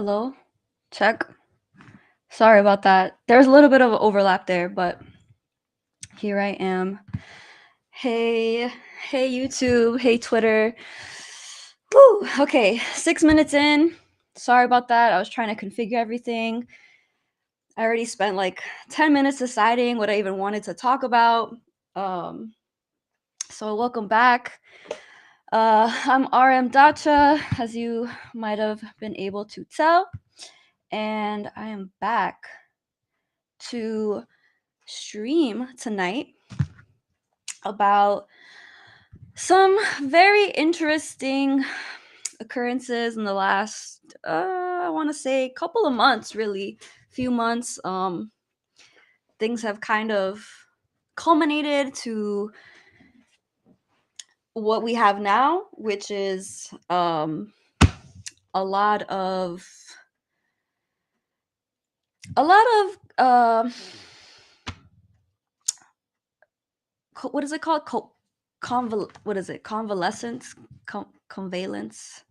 Hello? Check. Sorry about that. There's a little bit of overlap there, but here I am. Hey, hey YouTube, hey Twitter. Woo, okay, 6 minutes in. Sorry about that. I was trying to configure everything. I already spent like 10 minutes deciding what I even wanted to talk about. Um, so welcome back. I'm RM Dacha, as you might have been able to tell, and I am back to stream tonight about some very interesting occurrences in the last I want to say couple of months, really few months. Things have kind of culminated to what we have now, which is a lot of a lot of what is it called? What is it? Convalescence? Convalence?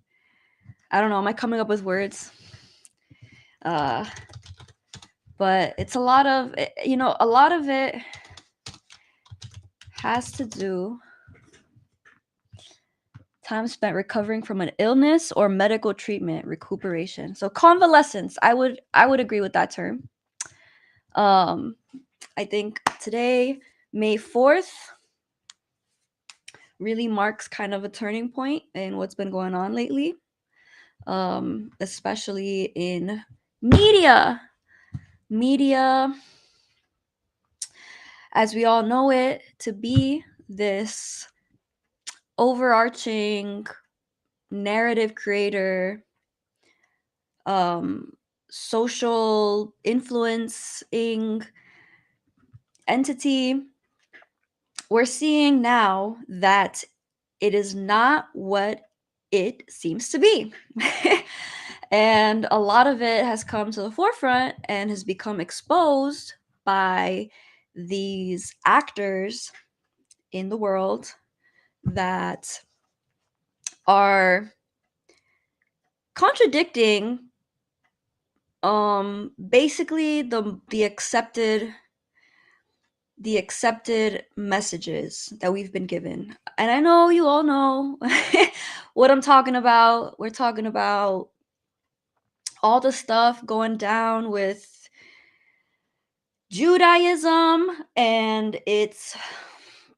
I don't know. Am I coming up with words? Uh, but it's a lot of, a lot of it has to do time spent recovering from an illness or medical treatment, recuperation. So convalescence, I would agree with that term. I think today, May 4th, really marks kind of a turning point in what's been going on lately, especially in media. Media, as we all know it, to be this overarching narrative creator, um, social influencing entity. We're seeing now that it is not what it seems to be. And a lot of it has come to the forefront and has become exposed by these actors in the world that are contradicting basically the accepted messages that we've been given. And I know you all know what I'm talking about. We're talking about all the stuff going down with Judaism and its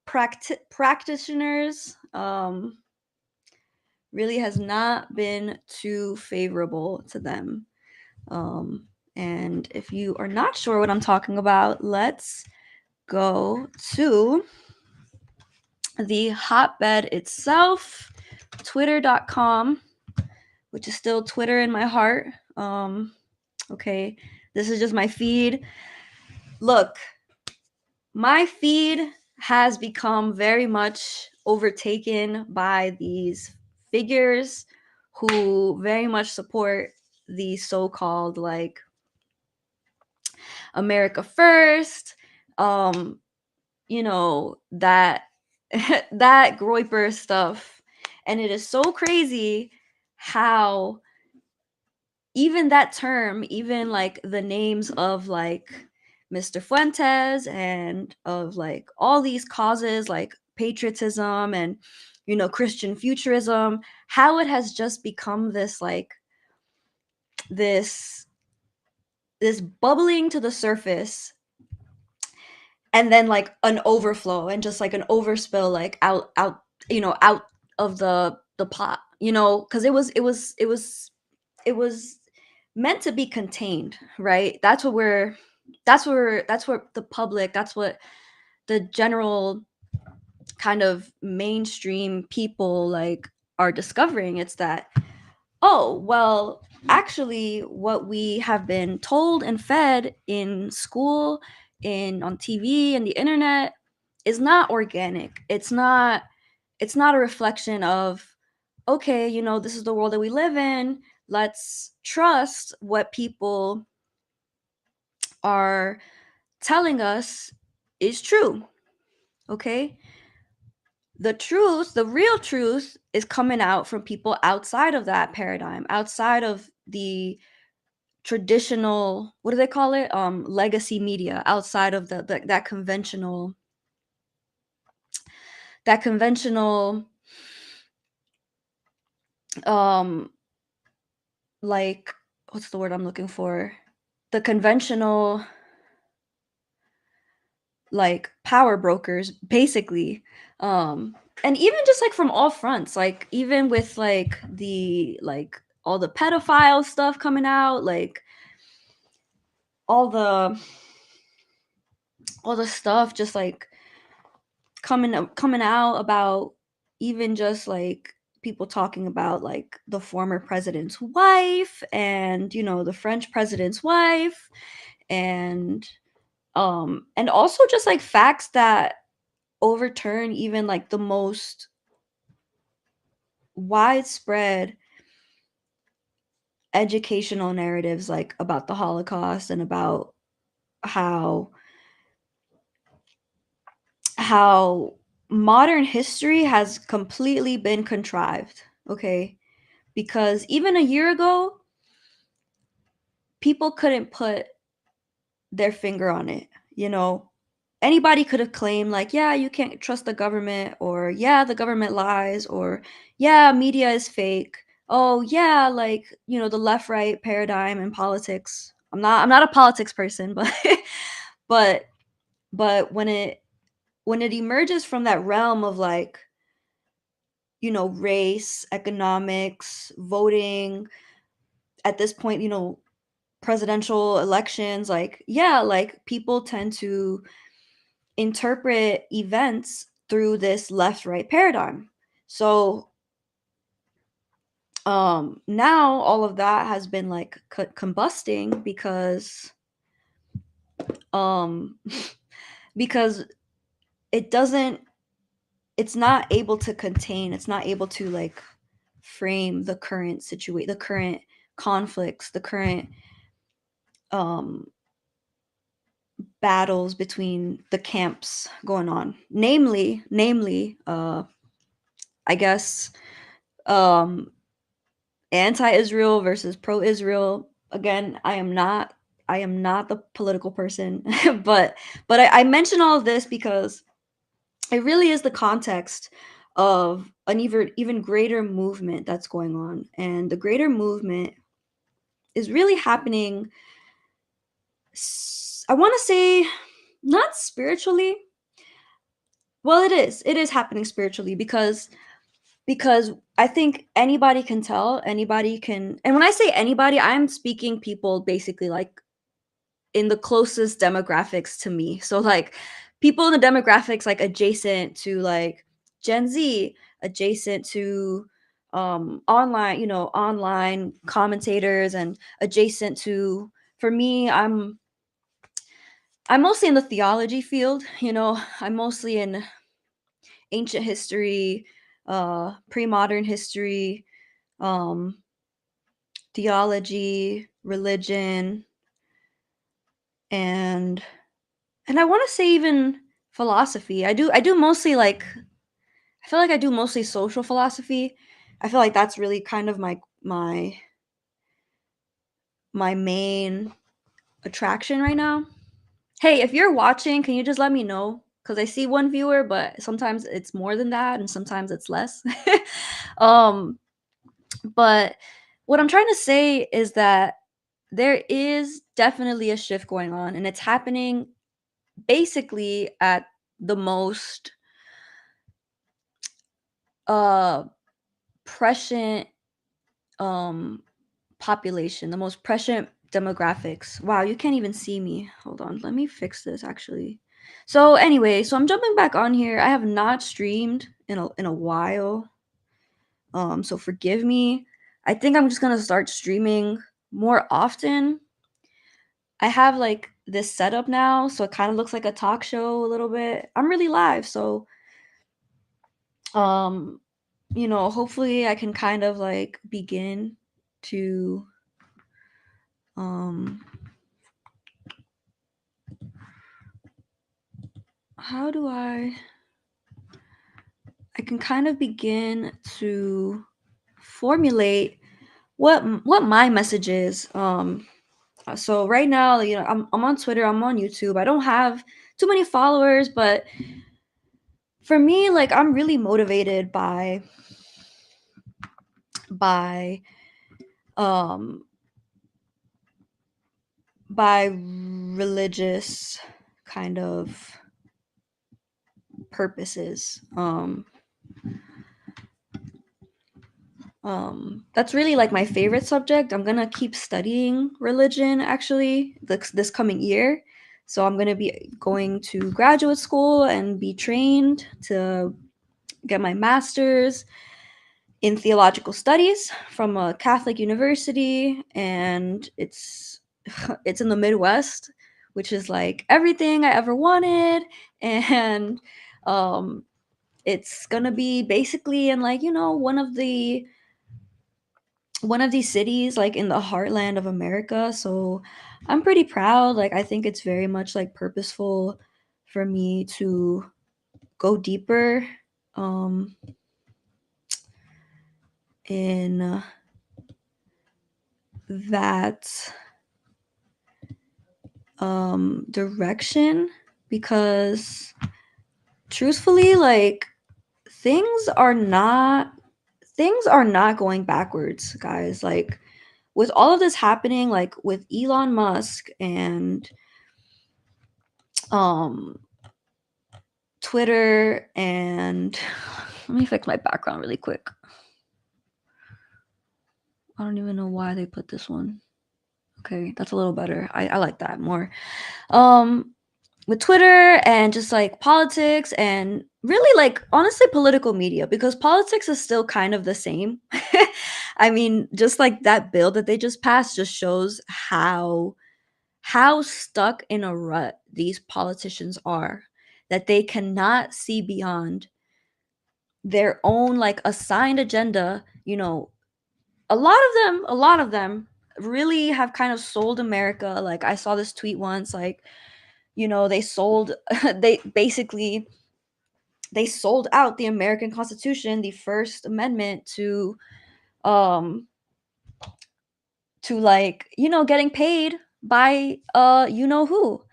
practitioners. Really has not been too favorable to them. And if you are not sure what I'm talking about, let's go to the hotbed itself, twitter.com, which is still Twitter in my heart. Okay, this is just my feed. Look, my feed has become very much overtaken by these figures who very much support the so-called like America first, that that Groiper stuff. And it is so crazy how even that term, even like the names of like Mr. Fuentes and of like all these causes like patriotism and Christian futurism, how it has just become this like this bubbling to the surface and then like an overflow and just like an overspill like out of the pot, because it was meant to be contained, right? That's what the public, that's what the general kind of mainstream people like are discovering. It's that, oh well, actually what we have been told and fed in school, in on TV and the internet, is not organic. It's not a reflection of, okay, this is the world that we live in. Let's trust what people are telling us is true. Okay? The truth, the real truth, is coming out from people outside of that paradigm, outside of the traditional, what do they call it, legacy media, outside of that conventional um like, what's the word I'm looking for, the conventional, like, power brokers, basically. And even just like from all fronts, like even with like all the pedophile stuff coming out, like all the all the stuff just like coming out about, even just like people talking about like the former president's wife, and the French president's wife, and also just like facts that overturn even like the most widespread educational narratives, like about the Holocaust, and about how how modern history has completely been contrived, okay? Because even a year ago, people couldn't put their finger on it, you know? Anybody could have claimed, like, yeah, you can't trust the government, or yeah, the government lies, or yeah, media is fake. Oh, yeah, like, the left right paradigm in politics. I'm not a politics person, but but when it emerges from that realm of like, race, economics, voting, at this point, presidential elections, like, yeah, like people tend to interpret events through this left right paradigm. So now all of that has been like combusting, because um because it doesn't it's not able to contain, it's not able to like frame the current situation, the current conflicts, the current um battles between the camps going on, namely I guess um anti-Israel versus pro-Israel. Again, I am not the political person, but I mention all of this because it really is the context of an even greater movement that's going on, and the greater movement is really happening. I want to say, not spiritually. Well, it is happening spiritually, because I think anybody can tell, anybody can, and when I say anybody, I'm speaking people basically like in the closest demographics to me. So like people in the demographics like adjacent to like Gen Z, adjacent to online commentators, and adjacent to, for me, I'm mostly in the theology field, I'm mostly in ancient history, pre-modern history, um, theology, religion, and I want to say even philosophy. I do mostly like, I feel like I do mostly social philosophy. I feel like that's really kind of my main attraction right now. Hey, if you're watching, can you just let me know? Because I see one viewer, but sometimes it's more than that, and sometimes it's less. um, but what I'm trying to say is that there is definitely a shift going on, and it's happening basically at the most uh prescient um population, the most prescient demographics. Wow, you can't even see me. Hold on, let me fix this actually. So anyway, so I'm jumping back on here. I have not streamed in a while. So forgive me. I think I'm just gonna start streaming more often. I have like this setup now, so it kind of looks like a talk show a little bit. I'm really live, so um hopefully I can kind of like begin to um how do I can kind of begin to formulate what my message is. So right now, I'm on Twitter, I'm on YouTube. I don't have too many followers, but for me, like, I'm really motivated by um by religious kind of purposes. That's really like my favorite subject. I'm gonna keep studying religion actually this coming year. So I'm gonna be going to graduate school and be trained to get my master's in theological studies from a Catholic university, and it's in the Midwest, which is like everything I ever wanted. And um it's gonna be basically in, like, one of these cities, like, in the heartland of America. So I'm pretty proud. Like, I think it's very much like purposeful for me to go deeper um in that direction, because truthfully, like, things are not things are not going backwards, guys. Like, with all of this happening, like with Elon Musk and um Twitter, and let me fix my background really quick. I don't even know why they put this one. Okay, that's a little better. I like that more. Um with Twitter and just like politics and really, like, honestly, political media, because politics is still kind of the same. I mean, just like that bill that they just passed just shows how stuck in a rut these politicians are, that they cannot see beyond their own, like, assigned agenda. A lot of them really have kind of sold America. Like, I saw this tweet once, like, they sold they sold out the American Constitution, the First Amendment, um to, like, getting paid by who.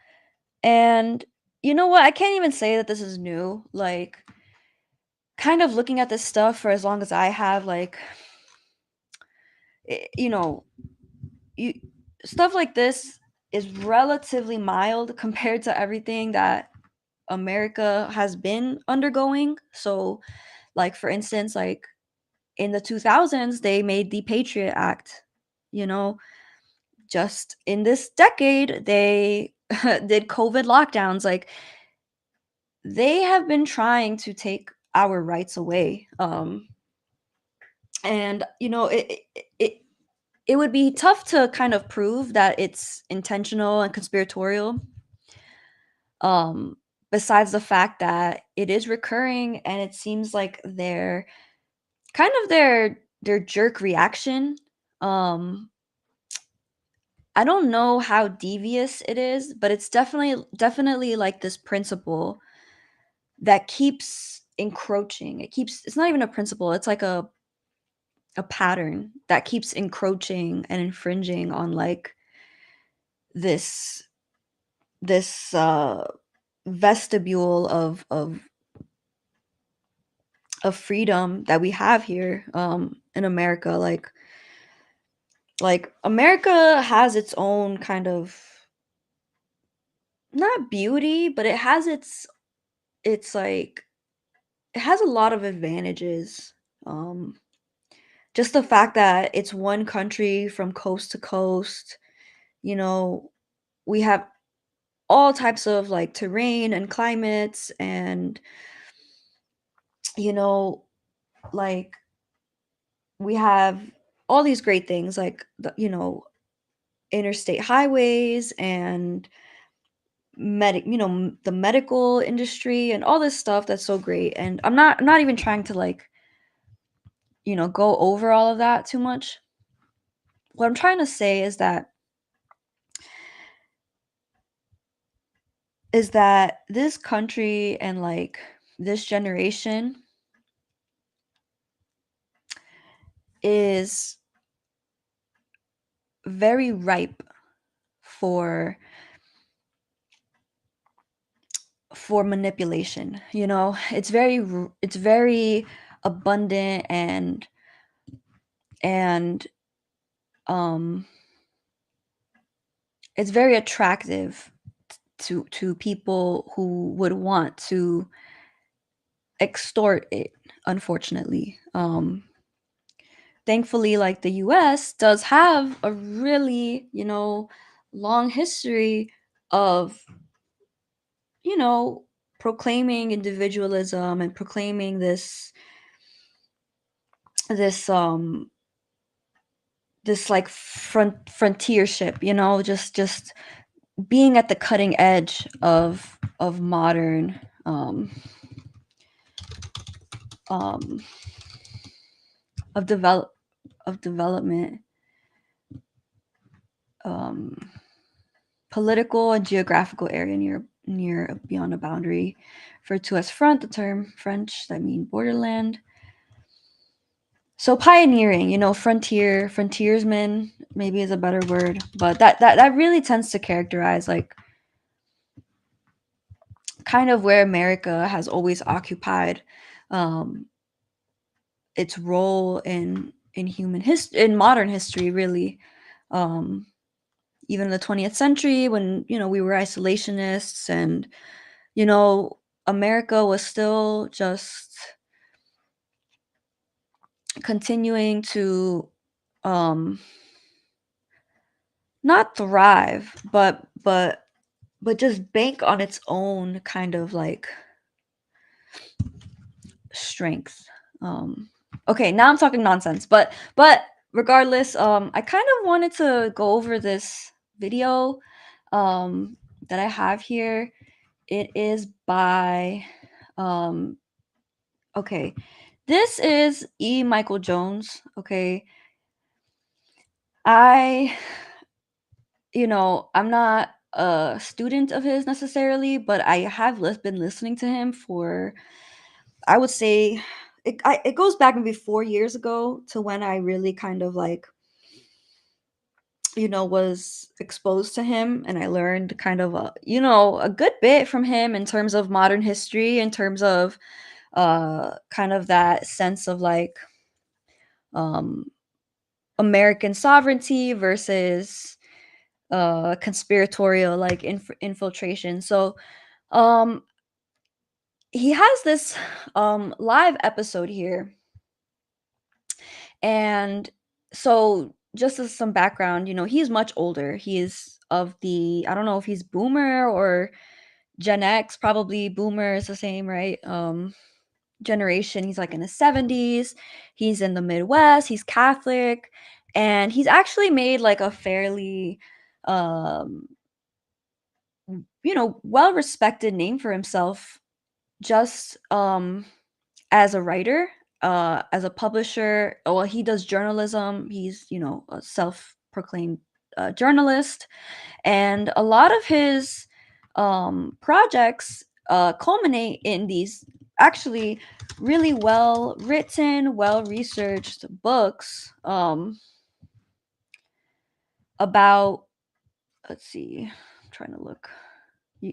And you know what? I can't even say that this is new. Like, kind of looking at this stuff for as long as I have, like, i- you know, you stuff like this is relatively mild compared to everything that America has been undergoing. So, like, for instance, like, in the 2000s, they made the Patriot Act. You know, just in this decade, they did COVID lockdowns. Like, they have been trying to take our rights away. And it would be tough to kind of prove that it's intentional and conspiratorial. Um, besides the fact that it is recurring, and it seems like their jerk reaction. Um, I don't know how devious it is, but it's definitely like this principle that keeps encroaching. It's not even a principle, it's like a pattern that keeps encroaching and infringing on, like, this this vestibule of freedom that we have here in America. Like, America has its own kind of, not beauty, but it's like, it has a lot of advantages. Um, just the fact that it's one country from coast to coast. You know, we have all types of, like, terrain and climates, and you know, like, we have all these great things, like, interstate highways and the medical industry and all this stuff that's so great. And I'm not even trying to, like, go over all of that too much. What I'm trying to say is that this country and, like, this generation is very ripe for manipulation. It's very abundant and um it's very attractive to people who would want to extort it, unfortunately. Thankfully, like, the US does have a really, long history of, you know proclaiming individualism and proclaiming this this like frontiership, just being at the cutting edge of modern um of development, um political and geographical area near beyond a boundary, referred to as front, the term French that mean borderland. So pioneering, frontiersman maybe is a better word, but that really tends to characterize, like, kind of where America has always occupied um, its role in modern history, really. Um, Even in the 20th century, when we were isolationists, and you know America was still just continuing to um, not thrive, but just bank on its own kind of like strength. Um, okay, now I'm talking nonsense, but regardless, I kind of wanted to go over this video that I have here. It is by okay, this is Michael Jones. Okay, I I'm not a student of his necessarily, but I have been listening to him for, I would say, it goes back maybe 4 years ago to when I really kind of like was exposed to him, and I learned kind of a good bit from him in terms of modern history, in terms of kind of that sense of like um American sovereignty versus conspiratorial like infiltration. So um he has this live episode here, and so just as some background, he's much older. He is of the, I don't know if he's boomer or Gen X, probably boomer is the same, right? Generation. He's like in his 70s. He's in the Midwest. He's Catholic, and he's actually made like a fairly um well respected name for himself, just as a writer, as a publisher. Well, he does journalism. He's, a self-proclaimed journalist, and a lot of his projects culminate in these actually really well written, well researched books about. Let's see. I'm trying to look.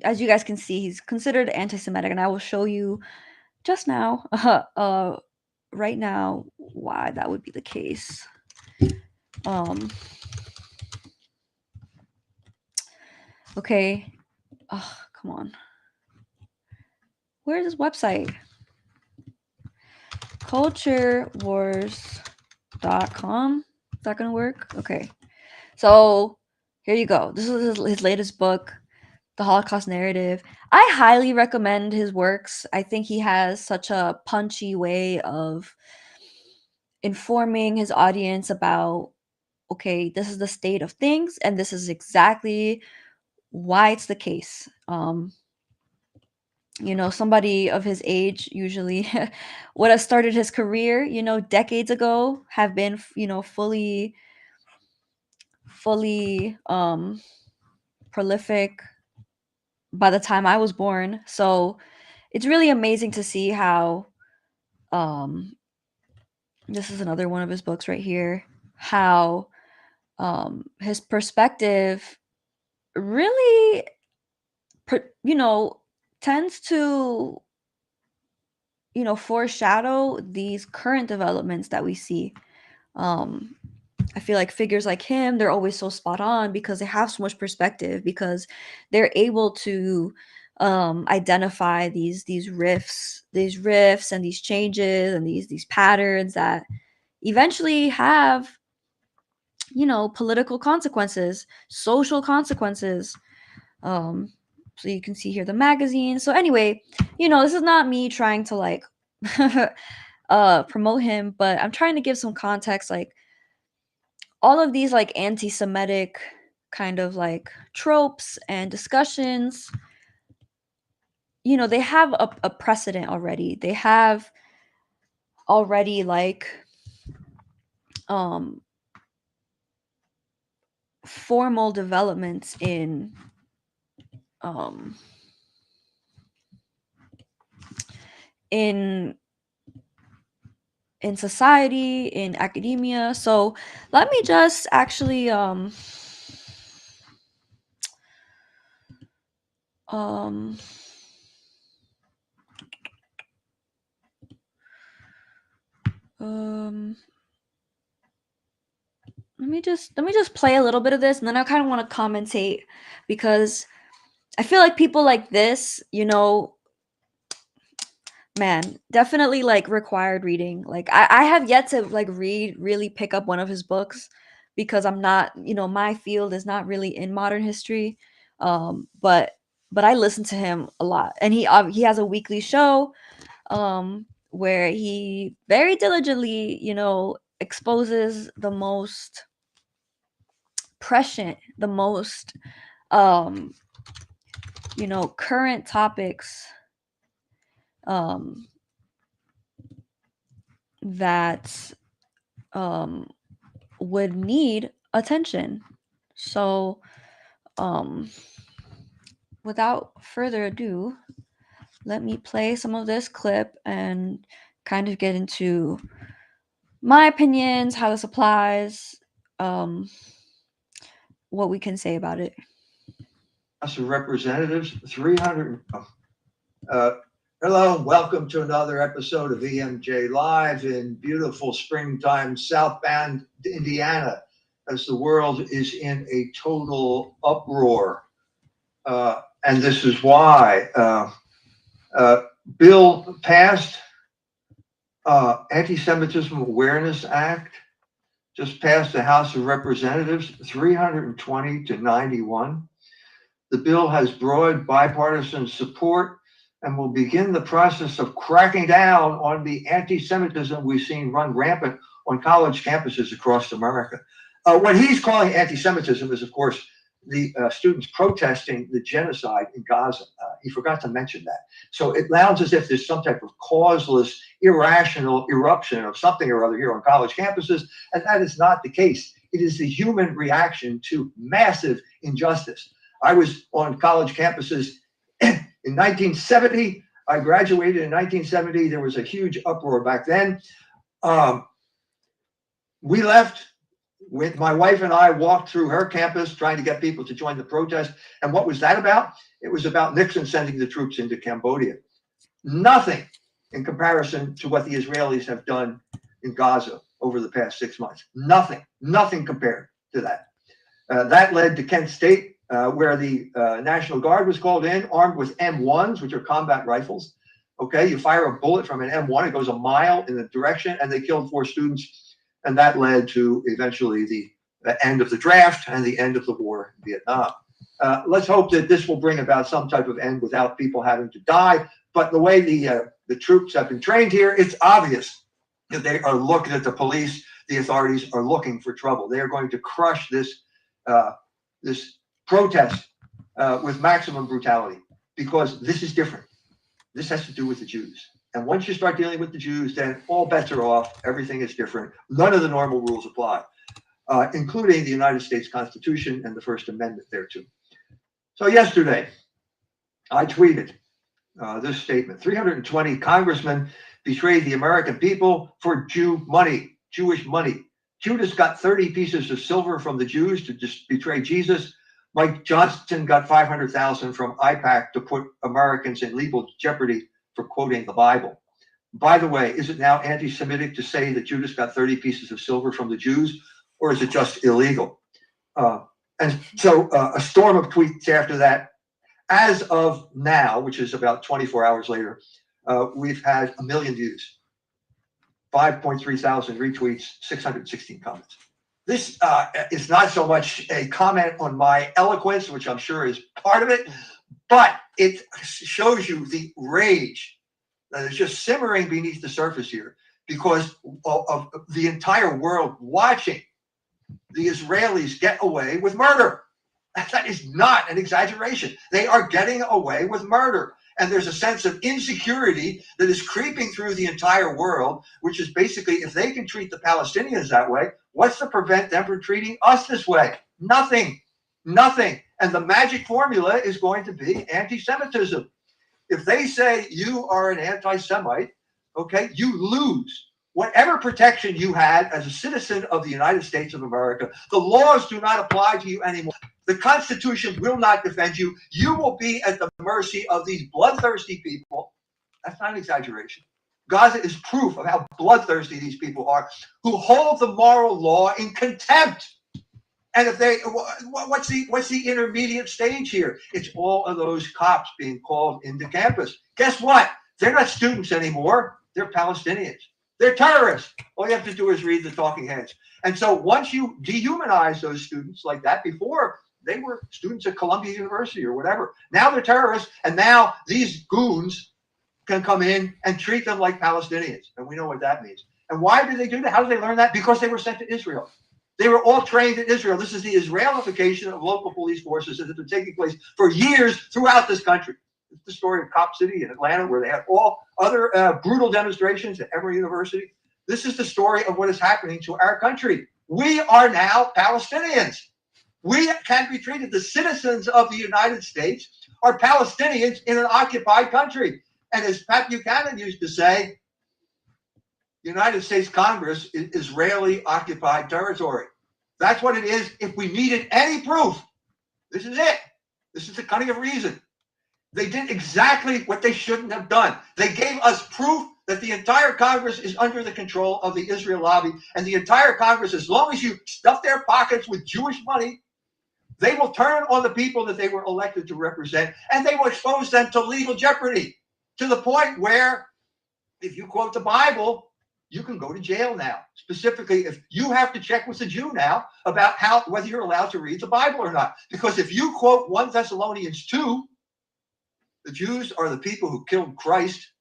As you guys can see, he's considered anti-Semitic, and I will show you just now, right now, why that would be the case. Um, okay. Oh, come on. Where's this website? Culturewars.com. Is that going to work? Okay. So here you go. This is his latest book, The Holocaust Narrative. I highly recommend his works. I think he has such a punchy way of informing his audience about, okay, this is the state of things, and this is exactly why it's the case. Somebody of his age usually would have started his career, decades ago, have been, fully prolific by the time I was born. So it's really amazing to see how um this is another one of his books right here, how his perspective really, tends to, foreshadow these current developments that we see. Um, I feel like figures like him, they're always so spot on because they have so much perspective, because they're able to identify these rifts and these changes and these patterns that eventually have, political consequences, social consequences. Um, so you can see here the magazine. So anyway, this is not me trying to like promote him, but I'm trying to give some context, like all of these like anti-Semitic kind of like tropes and discussions, they have a precedent already. They have already like um formal developments um in in society, in academia. So let me just actually um um let me just play a little bit of this, and then I kind of want to commentate, because I feel like people like this, man, definitely like required reading. Like I have yet to like really pick up one of his books, because I'm not, my field is not really in modern history. But I listen to him a lot, and he has a weekly show where he very diligently, exposes the most prescient, the most um current topics um that um would need attention. So, um, without further ado, let me play some of this clip and kind of get into my opinions, how this applies, um, what we can say about it. House of Representatives, 300. Hello, welcome to another episode of EMJ Live in beautiful springtime South Bend, Indiana, as the world is in a total uproar. And this is why. Bill passed, Anti-Semitism Awareness Act, just passed the House of Representatives, 320 to 91. The bill has broad bipartisan support and will begin the process of cracking down on the anti-Semitism we've seen run rampant on college campuses across America. What he's calling anti-Semitism is, of course, the students protesting the genocide in Gaza. He forgot to mention that. So it sounds as if there's some type of causeless, irrational eruption of something or other here on college campuses, and that is not the case. It is the human reaction to massive injustice. I was on college campuses in 1970. I graduated in 1970. There was a huge uproar back then. We left with my wife, and I walked through her campus trying to get people to join the protest. And what was that about? It was about Nixon sending the troops into Cambodia. Nothing in comparison to what the Israelis have done in Gaza over the past 6 months. Nothing compared to that. That led to Kent State, where the National Guard was called in, armed with M1s, which are combat rifles. Okay, you fire a bullet from an M1, it goes a mile in the direction, and they killed 4 students. And that led to eventually the end of the draft and the end of the war in Vietnam. Let's hope that this will bring about some type of end without people having to die. But the way the troops have been trained here, it's obvious that they are looking at the police. The authorities are looking for trouble. They are going to crush this protest with maximum brutality, because this is different. This has to do with the Jews. And once you start dealing with the Jews, then all bets are off. Everything is different. None of the normal rules apply, including the United States Constitution and the First Amendment thereto. So yesterday, I tweeted this statement: 320 congressmen betrayed the American people for Jewish money. Judas got 30 pieces of silver from the Jews to just betray Jesus. Mike Johnson got 500,000 from IPAC to put Americans in legal jeopardy for quoting the Bible. By the way, is it now anti-Semitic to say that Judas got 30 pieces of silver from the Jews, or is it just illegal? And so a storm of tweets after that. As of now, which is about 24 hours later, we've had 1 million views, 5.3 thousand retweets, 616 comments. This is not so much a comment on my eloquence, which I'm sure is part of it, but it shows you the rage that is just simmering beneath the surface here because of the entire world watching the Israelis get away with murder. That is not an exaggeration. They are getting away with murder. And there's a sense of insecurity that is creeping through the entire world, which is basically, if they can treat the Palestinians that way, what's to prevent them from treating us this way? Nothing. Nothing. And the magic formula is going to be anti-Semitism. If they say you are an anti-Semite, okay, you lose. Whatever protection you had as a citizen of the United States of America, the laws do not apply to you anymore. The Constitution will not defend you. You will be at the mercy of these bloodthirsty people. That's not an exaggeration. Gaza is proof of how bloodthirsty these people are, who hold the moral law in contempt. And if they, what's the intermediate stage here? It's all of those cops being called into campus. Guess what? They're not students anymore. They're Palestinians. They're terrorists. All you have to do is read the talking heads. And so once you dehumanize those students like that, before they were students at Columbia University or whatever, now they're terrorists, and now these goons can come in and treat them like Palestinians. And we know what that means. And why did they do that? How did they learn that? Because they were sent to Israel. They were all trained in Israel. This is the Israelification of local police forces that has been taking place for years throughout this country. It's the story of Cop City in Atlanta, where they had all other brutal demonstrations at Emory University. This is the story of what is happening to our country. We are now Palestinians. We can be treated, the citizens of the United States are Palestinians in an occupied country. And as Pat Buchanan used to say, the United States Congress is Israeli occupied territory. That's what it is. If we needed any proof, this is it. This is the cunning of reason. They did exactly what they shouldn't have done. They gave us proof that the entire Congress is under the control of the Israel lobby, and the entire Congress, as long as you stuff their pockets with Jewish money, they will turn on the people that they were elected to represent, and they will expose them to legal jeopardy, to the point where if you quote the Bible, you can go to jail now. Specifically, if you have to check with the Jew now about whether you're allowed to read the Bible or not. Because if you quote 1 Thessalonians 2, the Jews are the people who killed Christ,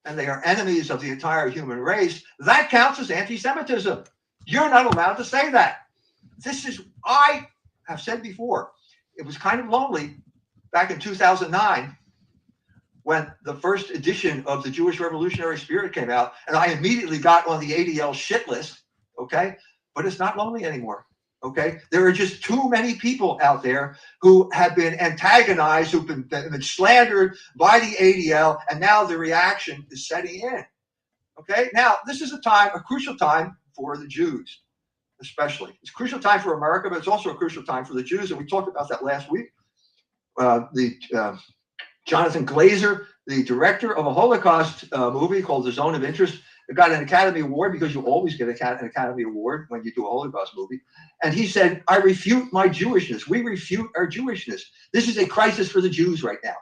and they are enemies of the entire human race, that counts as anti-Semitism. You're not allowed to say that. I have said before, it was kind of lonely back in 2009 when the first edition of the Jewish Revolutionary Spirit came out, and I immediately got on the ADL shit list, okay? But it's not lonely anymore, okay? There are just too many people out there who have been antagonized, who've been slandered by the ADL, and now the reaction is setting in, okay? Now, this is a crucial time for the Jews, especially. It's a crucial time for America, but it's also a crucial time for the Jews, and we talked about that last week. Jonathan Glazer, the director of a Holocaust movie called The Zone of Interest, got an Academy Award, because you always get an Academy Award when you do a Holocaust movie. And he said, I refute my Jewishness. We refute our Jewishness. This is a crisis for the Jews right now.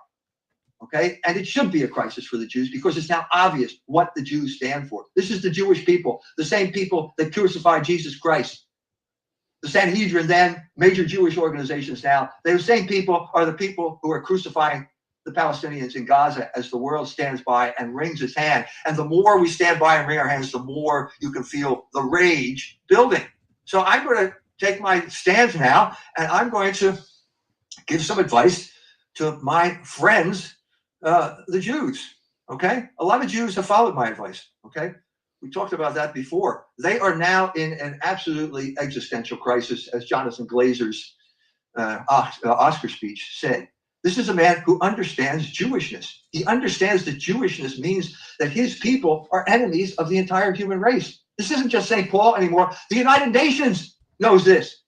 Okay? And it should be a crisis for the Jews, because it's now obvious what the Jews stand for. This is the Jewish people, the same people that crucified Jesus Christ. The Sanhedrin then, major Jewish organizations now, those same people are the people who are crucifying the Palestinians in Gaza as the world stands by and wrings its hand. And the more we stand by and wring our hands, the more you can feel the rage building. So I'm going to take my stance now, and I'm going to give some advice to my friends, the Jews, okay? A lot of Jews have followed my advice, okay? We talked about that before. They are now in an absolutely existential crisis, as Jonathan Glazer's Oscar speech said. This is a man who understands Jewishness. He understands that Jewishness means that his people are enemies of the entire human race. This isn't just St. Paul anymore. The United Nations knows this.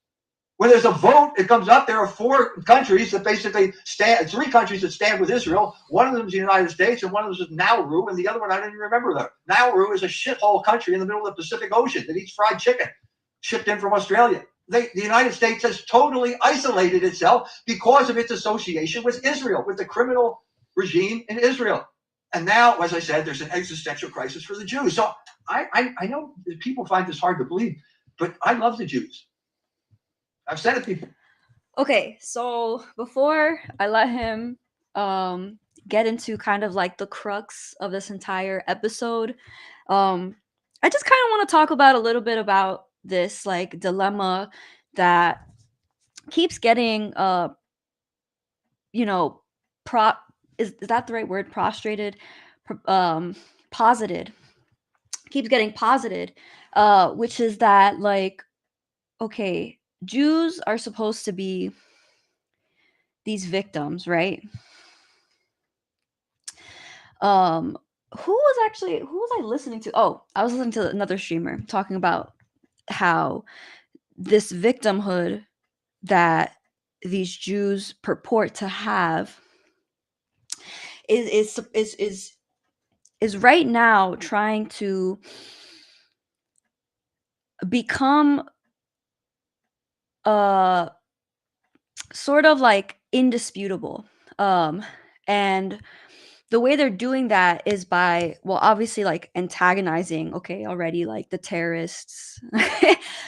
When there's a vote, it comes up. There are four countries that basically stand, three countries that stand with Israel. One of them is the United States, and one of them is Nauru, and the other one I don't even remember though. Nauru is a shithole country in the middle of the Pacific Ocean that eats fried chicken shipped in from Australia. The United States has totally isolated itself because of its association with Israel, with the criminal regime in Israel. And now, as I said, there's an existential crisis for the Jews. So I know that people find this hard to believe, but I love the Jews. I've said it before. Okay, so before I let him get into kind of like the crux of this entire episode, I just kind of want to talk about a little bit about this like dilemma that keeps getting you know pro is that the right word, prostrated, posited, keeps getting posited, which is that like, okay, Jews are supposed to be these victims, right? um who was I listening to? Oh, I was listening to another streamer talking about how this victimhood that these Jews purport to have is right now trying to become uh sort of like indisputable. And the way they're doing that is by, well, obviously like antagonizing, okay, already like the terrorists,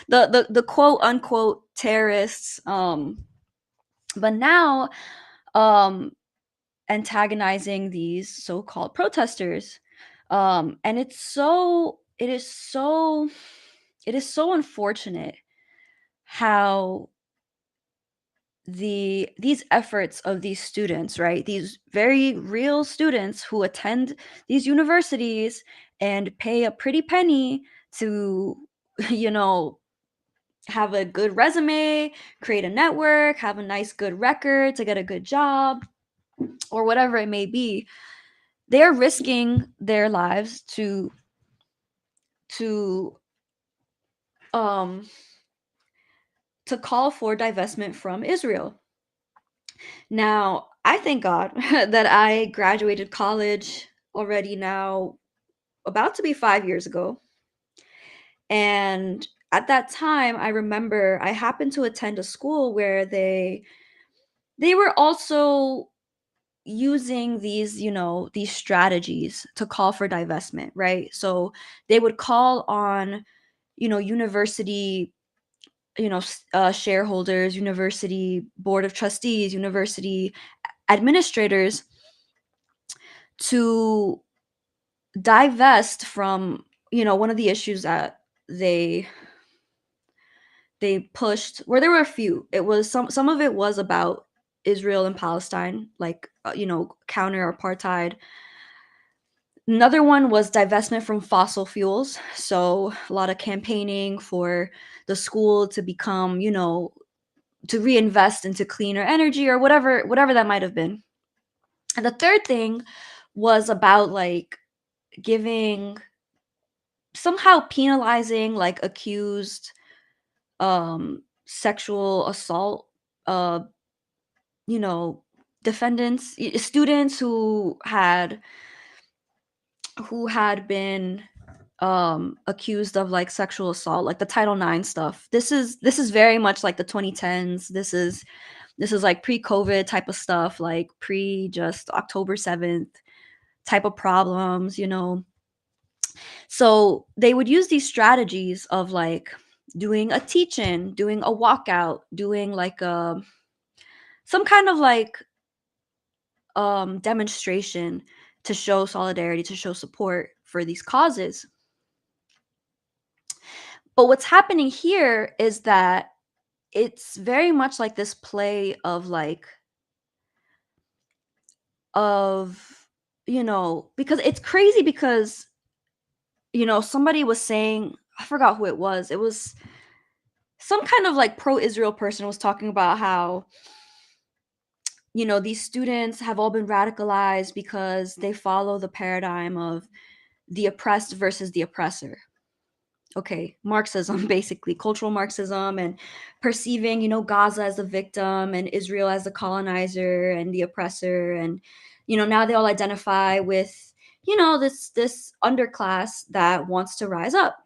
the quote unquote terrorists, but now um antagonizing these so-called protesters. And it is so unfortunate how these efforts of these students, right, these very real students who attend these universities and pay a pretty penny to you know have a good resume, create a network, have a nice good record to get a good job, or whatever it may be, they're risking their lives to um to call for divestment from Israel. Now, I thank God that I graduated college already now, about to be 5 years ago. And at that time, I remember I happened to attend a school where they were also using these, these strategies to call for divestment, right? So they would call on, university, shareholders, university board of trustees, university administrators to divest from, one of the issues that they pushed, where there were a few. It was some of it was about Israel and Palestine, like counter apartheid. Another one was divestment from fossil fuels. So a lot of campaigning for the school to become, to reinvest into cleaner energy or whatever that might have been. And the third thing was about like giving, somehow penalizing like accused sexual assault uh you know defendants, students who had been accused of like sexual assault, like the Title IX stuff. This is very much like the 2010s. This is like pre-COVID type of stuff, like pre just October 7th type of problems. So they would use these strategies of like doing a teach-in, doing a walkout, doing like some kind of like demonstration to show solidarity, to show support for these causes. But what's happening here is that it's very much like this play of like of because it's crazy, because somebody was saying, I forgot who it was. It was some kind of like pro-Israel person was talking about how these students have all been radicalized because they follow the paradigm of the oppressed versus the oppressor. Okay, Marxism, basically cultural Marxism, and perceiving, Gaza as the victim and Israel as the colonizer and the oppressor. And now they all identify with, this underclass that wants to rise up.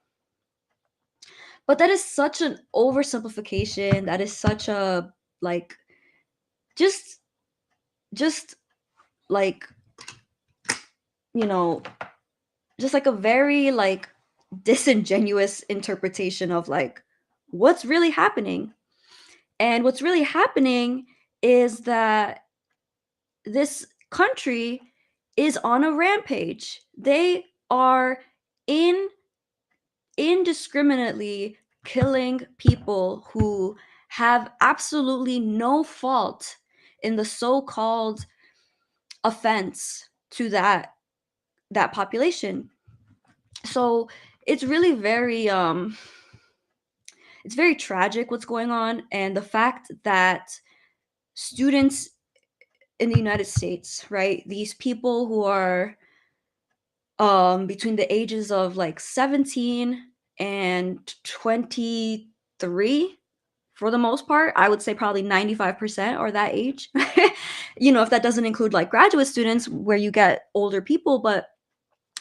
But that is such an oversimplification. That is such a, like, just just like, you know just like a very, like, disingenuous interpretation of, like, what's really happening. And what's really happening is that this country is on a rampage. They are in indiscriminately killing people who have absolutely no fault in the so-called offense to that population. So it's really very it's very tragic what's going on, and the fact that students in the United States, right, these people who are between the ages of like 17 and 23, for the most part, I would say probably 95% are that age. If that doesn't include like graduate students where you get older people. But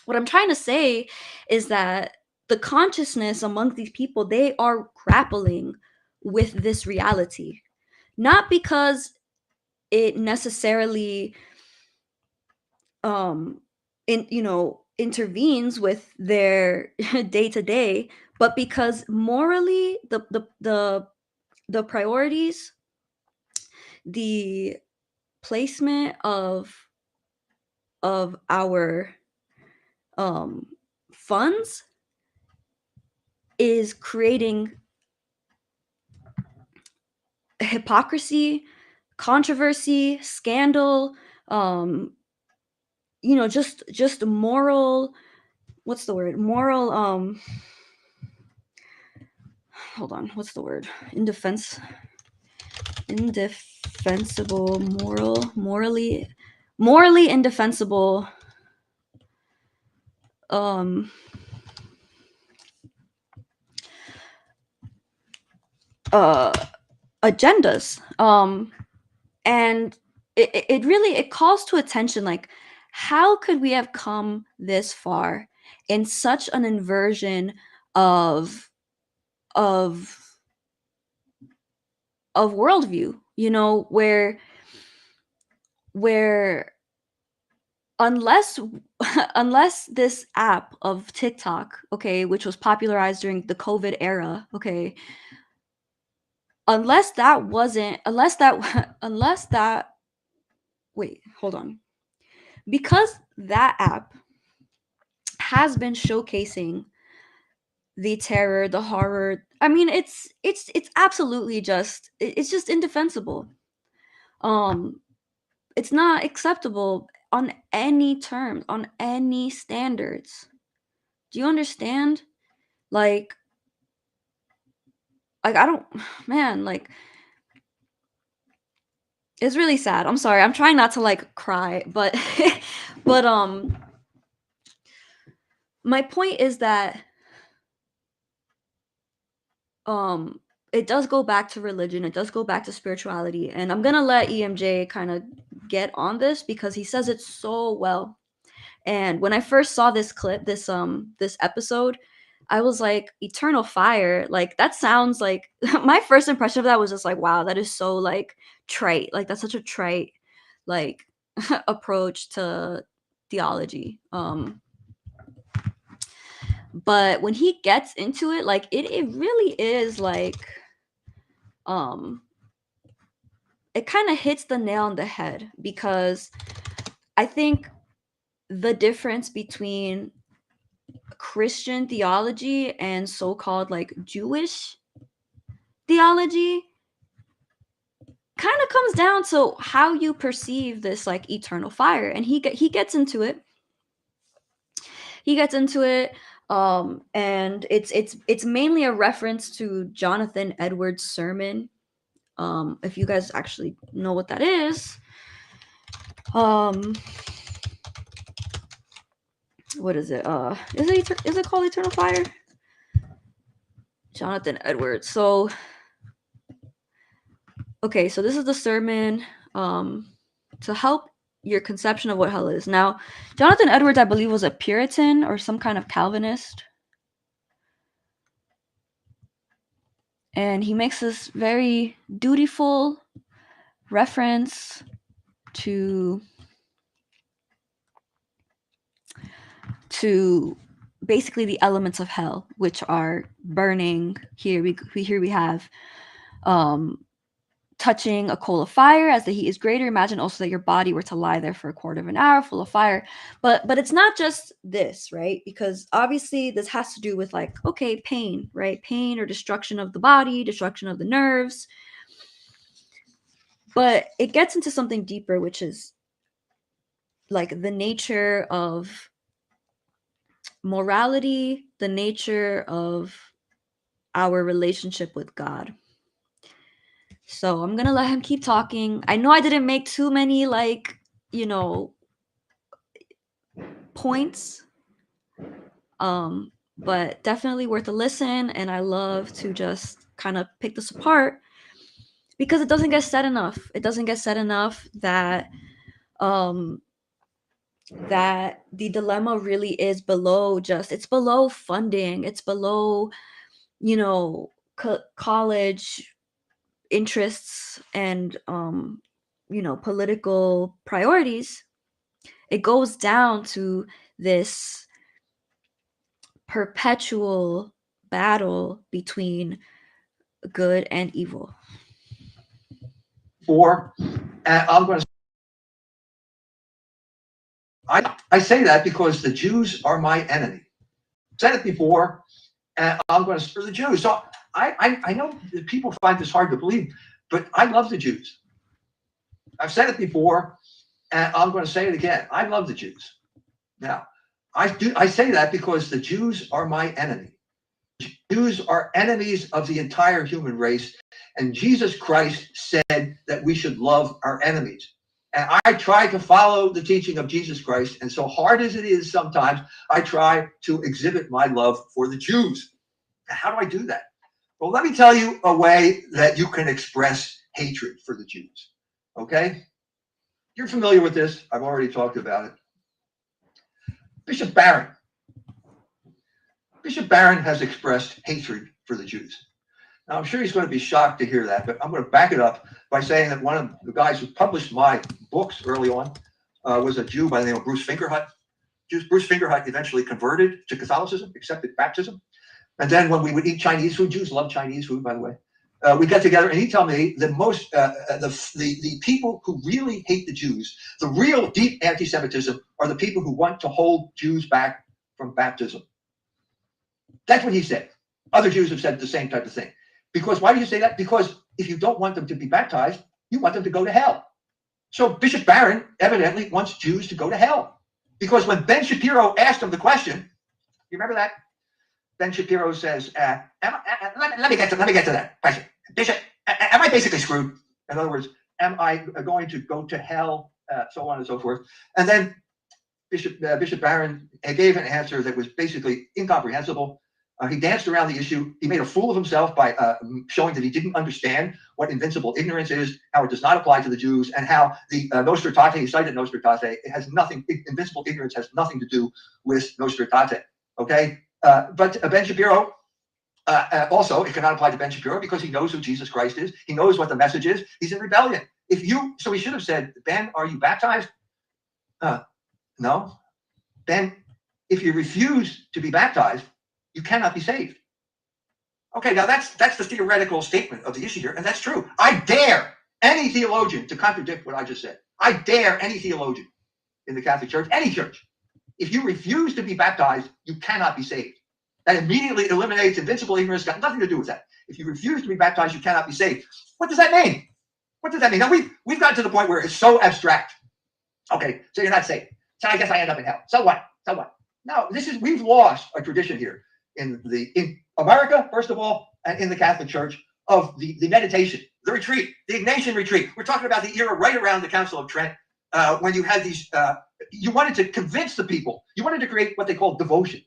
what I'm trying to say is that the consciousness among these people, they are grappling with this reality. Not because it necessarily intervenes with their day to day, but because morally the priorities, the placement of our um funds is creating hypocrisy, controversy, scandal, um just moral, what's the word, moral, hold on, what's the word, indefensible, morally indefensible um uh agendas. And it really, it calls to attention, like, how could we have come this far in such an inversion of of of worldview, where unless unless this app of TikTok, okay, which was popularized during the COVID era, okay, unless that unless that wait, hold on. Because that app has been showcasing the terror, the horror. I mean, it's absolutely just, it's just indefensible. Um it's not acceptable on any terms, on any standards. Do you understand? Like, I don't, man, like, it's really sad. I'm sorry. I'm trying not to like cry, but but my point is that um it does go back to religion. It does go back to spirituality. And I'm going to let EMJ kind of get on this because he says it so well. And when I first saw this clip, this episode, I was like, eternal fire, like that sounds like my first impression of that was just like, wow, that is so like trite. Like that's such a trite like approach to theology. But when he gets into it, like it really is like um it kind of hits the nail on the head, because I think the difference between Christian theology and so-called like Jewish theology kind of comes down to how you perceive this like eternal fire. And he gets into it. He gets into it. And it's mainly a reference to Jonathan Edwards' sermon. If you guys actually know what that um what is it? Is it called Eternal Fire? Jonathan Edwards. So, okay, so this is the sermon to help your conception of what hell is. Now, Jonathan Edwards, I believe, was a Puritan or some kind of Calvinist. And he makes this very dutiful reference to basically the elements of hell, which are burning. Here we have touching a coal of fire, as the heat is greater. Imagine also that your body were to lie there for a quarter of an hour full of fire. But it's not just this, right? Because obviously this has to do with, like, okay, pain, right? Pain or destruction of the body, destruction of the nerves. But it gets into something deeper, which is like the nature of morality, the nature of our relationship with God. So I'm gonna let him keep talking. I know I didn't make too many, like, points, but definitely worth a listen. And I love to just kind of pick this apart because it doesn't get said enough. It doesn't get said enough that that the dilemma really is below it's below funding, it's below college interests and political priorities. It goes down to this perpetual battle between good and evil. And I'm going to I say that because the Jews are my enemy. I've said it before, and I'm going to spur the Jews. So I know that people find this hard to believe, but I love the Jews. I've said it before, and I'm going to say it again. I love the Jews. Now, I say that because the Jews are my enemy. Jews are enemies of the entire human race, and Jesus Christ said that we should love our enemies. And I try to follow the teaching of Jesus Christ, and so hard as it is sometimes, I try to exhibit my love for the Jews. How do I do that? Well, let me tell you a way that you can express hatred for the Jews. Okay? You're familiar with this. I've already talked about it. Bishop Barron. Bishop Barron has expressed hatred for the Jews. Now, I'm sure he's going to be shocked to hear that, but I'm going to back it up by saying that one of the guys who published my books early on was a Jew by the name of Bruce Fingerhut. Bruce Fingerhut eventually converted to Catholicism, accepted baptism. And then when we would eat Chinese food, Jews love Chinese food, by the way, we'd get together and he'd tell me the people who really hate the Jews, the real deep anti-Semitism, are the people who want to hold Jews back from baptism. That's what he said. Other Jews have said the same type of thing. Because why do you say that? Because if you don't want them to be baptized, you want them to go to hell. So Bishop Barron evidently wants Jews to go to hell. Because when Ben Shapiro asked him the question, you remember that? Ben Shapiro says, let me get to that question. Bishop, am I basically screwed? In other words, am I going to go to hell? So on and so forth. And then Bishop Barron gave an answer that was basically incomprehensible. He danced around the issue. He made a fool of himself by showing that he didn't understand what invincible ignorance is, how it does not apply to the Jews, and how the Nostra Aetate, he cited Nostra Aetate, it has nothing, invincible ignorance has nothing to do with Nostra Aetate, okay? But Ben Shapiro, also, it cannot apply to Ben Shapiro because he knows who Jesus Christ is. He knows what the message is. He's in rebellion. So he should have said, Ben, are you baptized? No. Ben, if you refuse to be baptized, you cannot be saved. Okay, now that's the theoretical statement of the issue here, and that's true. I dare any theologian to contradict what I just said. I dare any theologian in the Catholic Church, any church. If you refuse to be baptized, you cannot be saved. That immediately eliminates invincible ignorance, got nothing to do with that. If you refuse to be baptized, you cannot be saved. What does that mean? What does that mean? Now, we've gotten to the point where it's so abstract. Okay, so you're not saved. So I guess I end up in hell. So what? So what? No, we've lost a tradition here in America, first of all, and in the Catholic Church, of the meditation, the retreat, the Ignatian retreat. We're talking about the era right around the Council of Trent, when you had these, you wanted to convince the people, you wanted to create what they call devotion.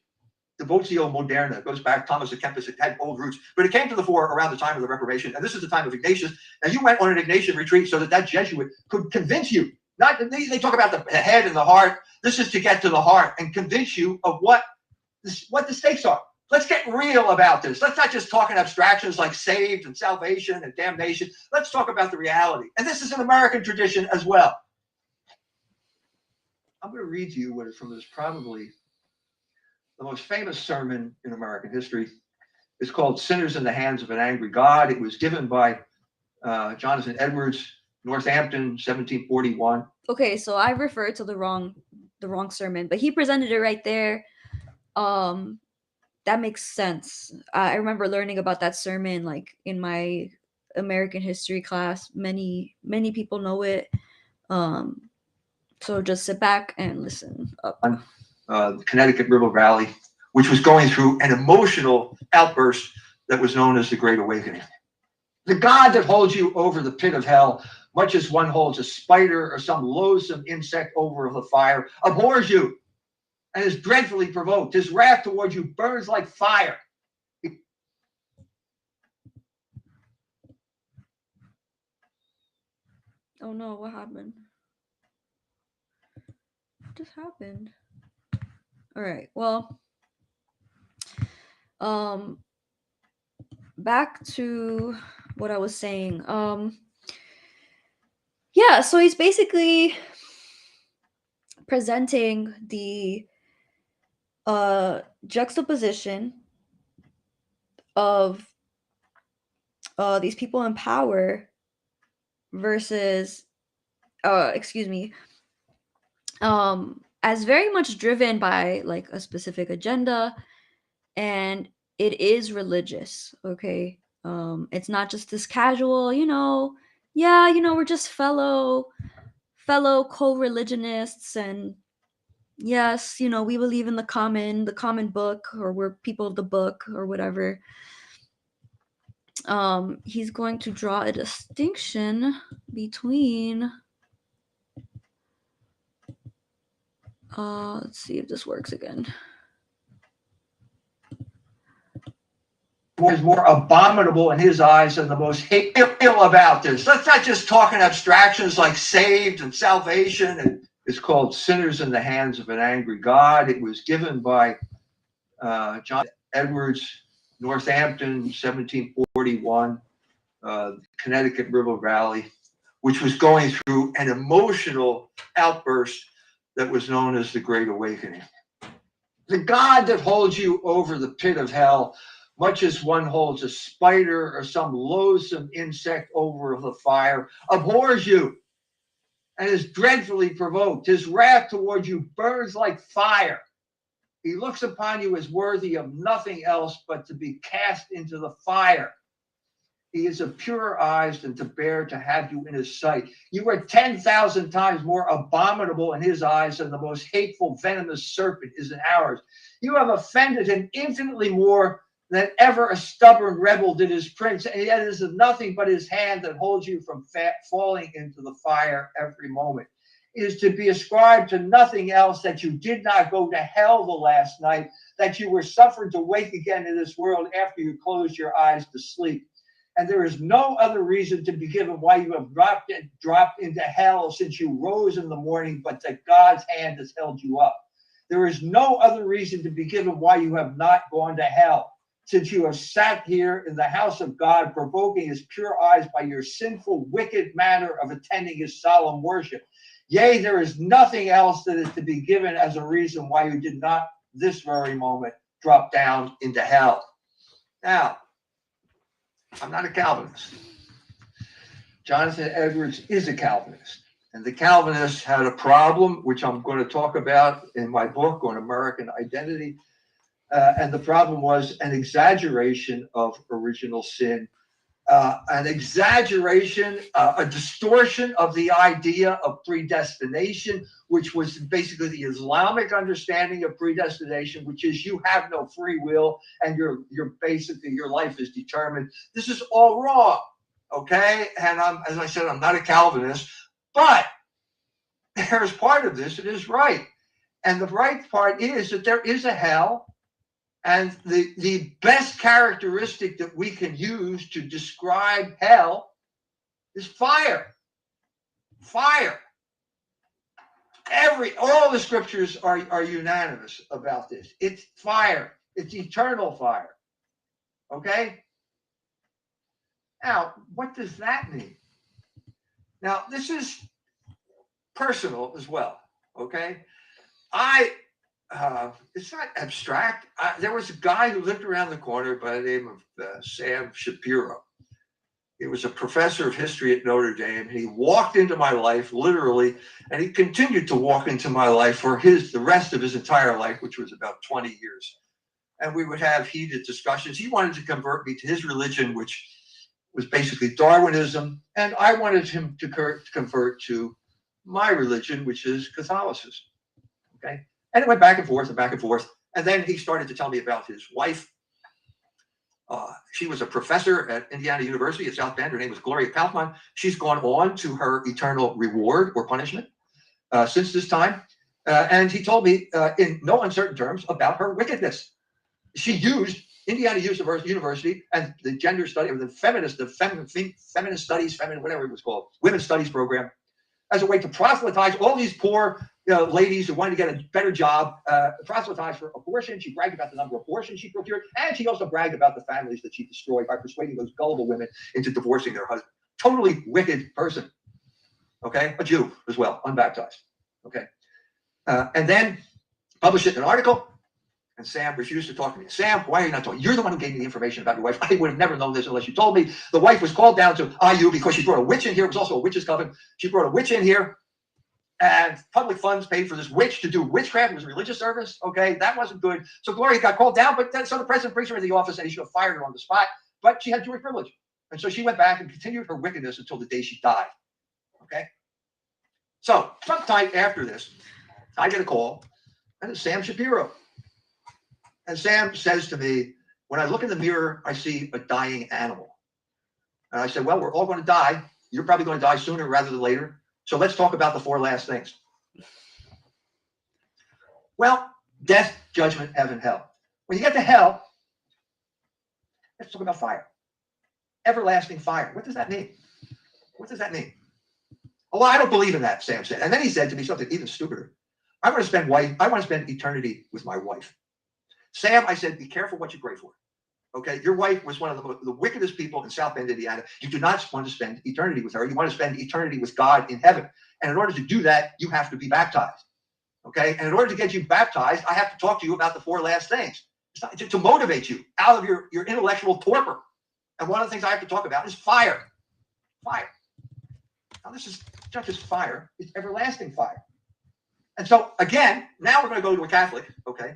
Devotio Moderna goes back. Thomas à Kempis, it had old roots, but it came to the fore around the time of the Reformation. And this is the time of Ignatius. And you went on an Ignatian retreat so that Jesuit could convince you. Not they talk about the head and the heart. This is to get to the heart and convince you of what the stakes are. Let's get real about this. Let's not just talk in abstractions like saved and salvation and damnation. Let's talk about the reality. And this is an American tradition as well. I'm going to read to you what is from this probably the most famous sermon in American history. It's called Sinners in the Hands of an Angry God. It was given by Jonathan Edwards, Northampton, 1741. Okay, so I referred to the wrong sermon, but he presented it right there. That makes sense. I remember learning about that sermon like in my American history class. Many people know it. So just sit back and listen up. The Connecticut River Valley, which was going through an emotional outburst that was known as the Great Awakening. The God that holds you over the pit of hell, much as one holds a spider or some loathsome insect over the fire, abhors you and is dreadfully provoked. His wrath towards you burns like fire. Oh no, what happened? What just happened? All right, well, back to what I was saying. Yeah, so he's basically presenting the juxtaposition of these people in power versus as very much driven by like a specific agenda, and it is religious. Okay, it's not just this casual, we're just fellow co-religionists, and yes, we believe in the common book, or we're people of the book or whatever. He's going to draw a distinction between let's see if this works again. Is more abominable in his eyes than the most hateful about this. Let's not just talk in abstractions like saved and salvation. And it's called Sinners in the Hands of an Angry God. It was given by John Edwards, Northampton, 1741, Connecticut River Valley, which was going through an emotional outburst that was known as the Great Awakening. The God that holds you over the pit of hell, much as one holds a spider or some loathsome insect over the fire, abhors you and is dreadfully provoked. His wrath toward you burns like fire. He looks upon you as worthy of nothing else but to be cast into the fire. He is of purer eyes than to bear to have you in his sight. You are 10,000 times more abominable in his eyes than the most hateful, venomous serpent is in ours. You have offended him infinitely more than ever a stubborn rebel did his prince, and yet it is nothing but his hand that holds you from falling into the fire every moment. It is to be ascribed to nothing else that you did not go to hell the last night, that you were suffered to wake again in this world after you closed your eyes to sleep. And there is no other reason to be given why you have dropped into hell since you rose in the morning, but that God's hand has held you up. There is no other reason to be given why you have not gone to hell, since you have sat here in the house of God, provoking his pure eyes by your sinful, wicked manner of attending his solemn worship. Yea, there is nothing else that is to be given as a reason why you did not this very moment drop down into hell. Now, I'm not a Calvinist. Jonathan Edwards is a Calvinist. And the Calvinists had a problem, which I'm going to talk about in my book on American identity. And the problem was an exaggeration of original sin, an exaggeration, a distortion of the idea of predestination, which was basically the Islamic understanding of predestination, which is you have no free will and you're basically your life is determined. This is all wrong, okay? And as I said, I'm not a Calvinist, but there's part of this that is right. And the right part is that there is a hell And the best characteristic that we can use to describe hell is fire. Fire. All the scriptures are unanimous about this. It's fire. It's eternal fire. Okay? Now, what does that mean? Now, this is personal as well. Okay? It's not abstract. There was a guy who lived around the corner by the name of Sam Shapiro. He was a professor of history at Notre Dame. He walked into my life literally, and he continued to walk into my life for the rest of his entire life, which was about 20 years. And we would have heated discussions. He wanted to convert me to his religion, which was basically Darwinism, and I wanted him to convert to my religion, which is Catholicism. Okay, and it went back and forth and back and forth. And then he started to tell me about his wife. She was a professor at Indiana University at South Bend. Her name was Gloria Kaufman. She's gone on to her eternal reward or punishment since this time. And he told me in no uncertain terms about her wickedness. She used Indiana University and the gender study, or the feminist studies, whatever it was called, women's studies program, as a way to proselytize all these poor ladies who wanted to get a better job, proselytize for abortion. She bragged about the number of abortions she procured, and she also bragged about the families that she destroyed by persuading those gullible women into divorcing their husband. Totally wicked person. Okay, a Jew as well, unbaptized. Okay, and then published it in an article. And Sam refused to talk to me. Sam, why are you not talking? You're the one who gave me the information about your wife. I would have never known this unless you told me. The wife was called down to IU because she brought a witch in here. It was also a witch's coven. She brought a witch in here, and public funds paid for this witch to do witchcraft. It was a religious service. Okay, that wasn't good. So Gloria got called down, but then, so the president brings her into the office and he should have fired her on the spot. But she had Jewish privilege. And so she went back and continued her wickedness until the day she died. Okay. So sometime after this, I get a call, and it's Sam Shapiro. And Sam says to me, when I look in the mirror, I see a dying animal. And I said, well, we're all going to die. You're probably going to die sooner rather than later. So let's talk about the four last things. Well, death, judgment, heaven, hell. When you get to hell, let's talk about fire. Everlasting fire. What does that mean? What does that mean? Oh, well, I don't believe in that, Sam said. And then he said to me something even stupider. I want to spend eternity with my wife. Sam, I said, be careful what you pray for. Okay, your wife was one of the wickedest people in South Bend, Indiana. You do not want to spend eternity with her. You want to spend eternity with God in heaven. And in order to do that, you have to be baptized. Okay, and in order to get you baptized, I have to talk to you about the four last things to motivate you out of your intellectual torpor. And one of the things I have to talk about is fire. Fire. Now, this is not just fire, it's everlasting fire. And so, again, now we're going to go to a Catholic, okay?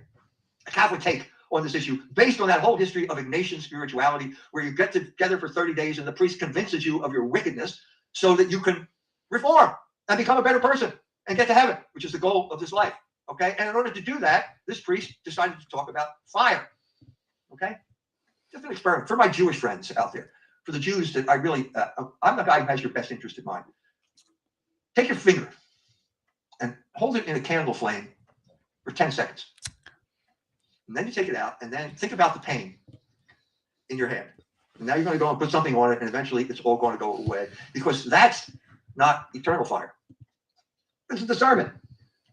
A Catholic take on this issue based on that whole history of Ignatian spirituality, where you get together for 30 days and the priest convinces you of your wickedness so that you can reform and become a better person and get to heaven, which is the goal of this life. Okay. And in order to do that, this priest decided to talk about fire. Okay. Just an experiment for my Jewish friends out there, for the Jews that I really, I'm the guy who has your best interest in mind. Take your finger and hold it in a candle flame for 10 seconds. And then you take it out and then think about the pain in your hand. And now you're going to go and put something on it, and eventually it's all going to go away, because that's not eternal fire. This is the sermon.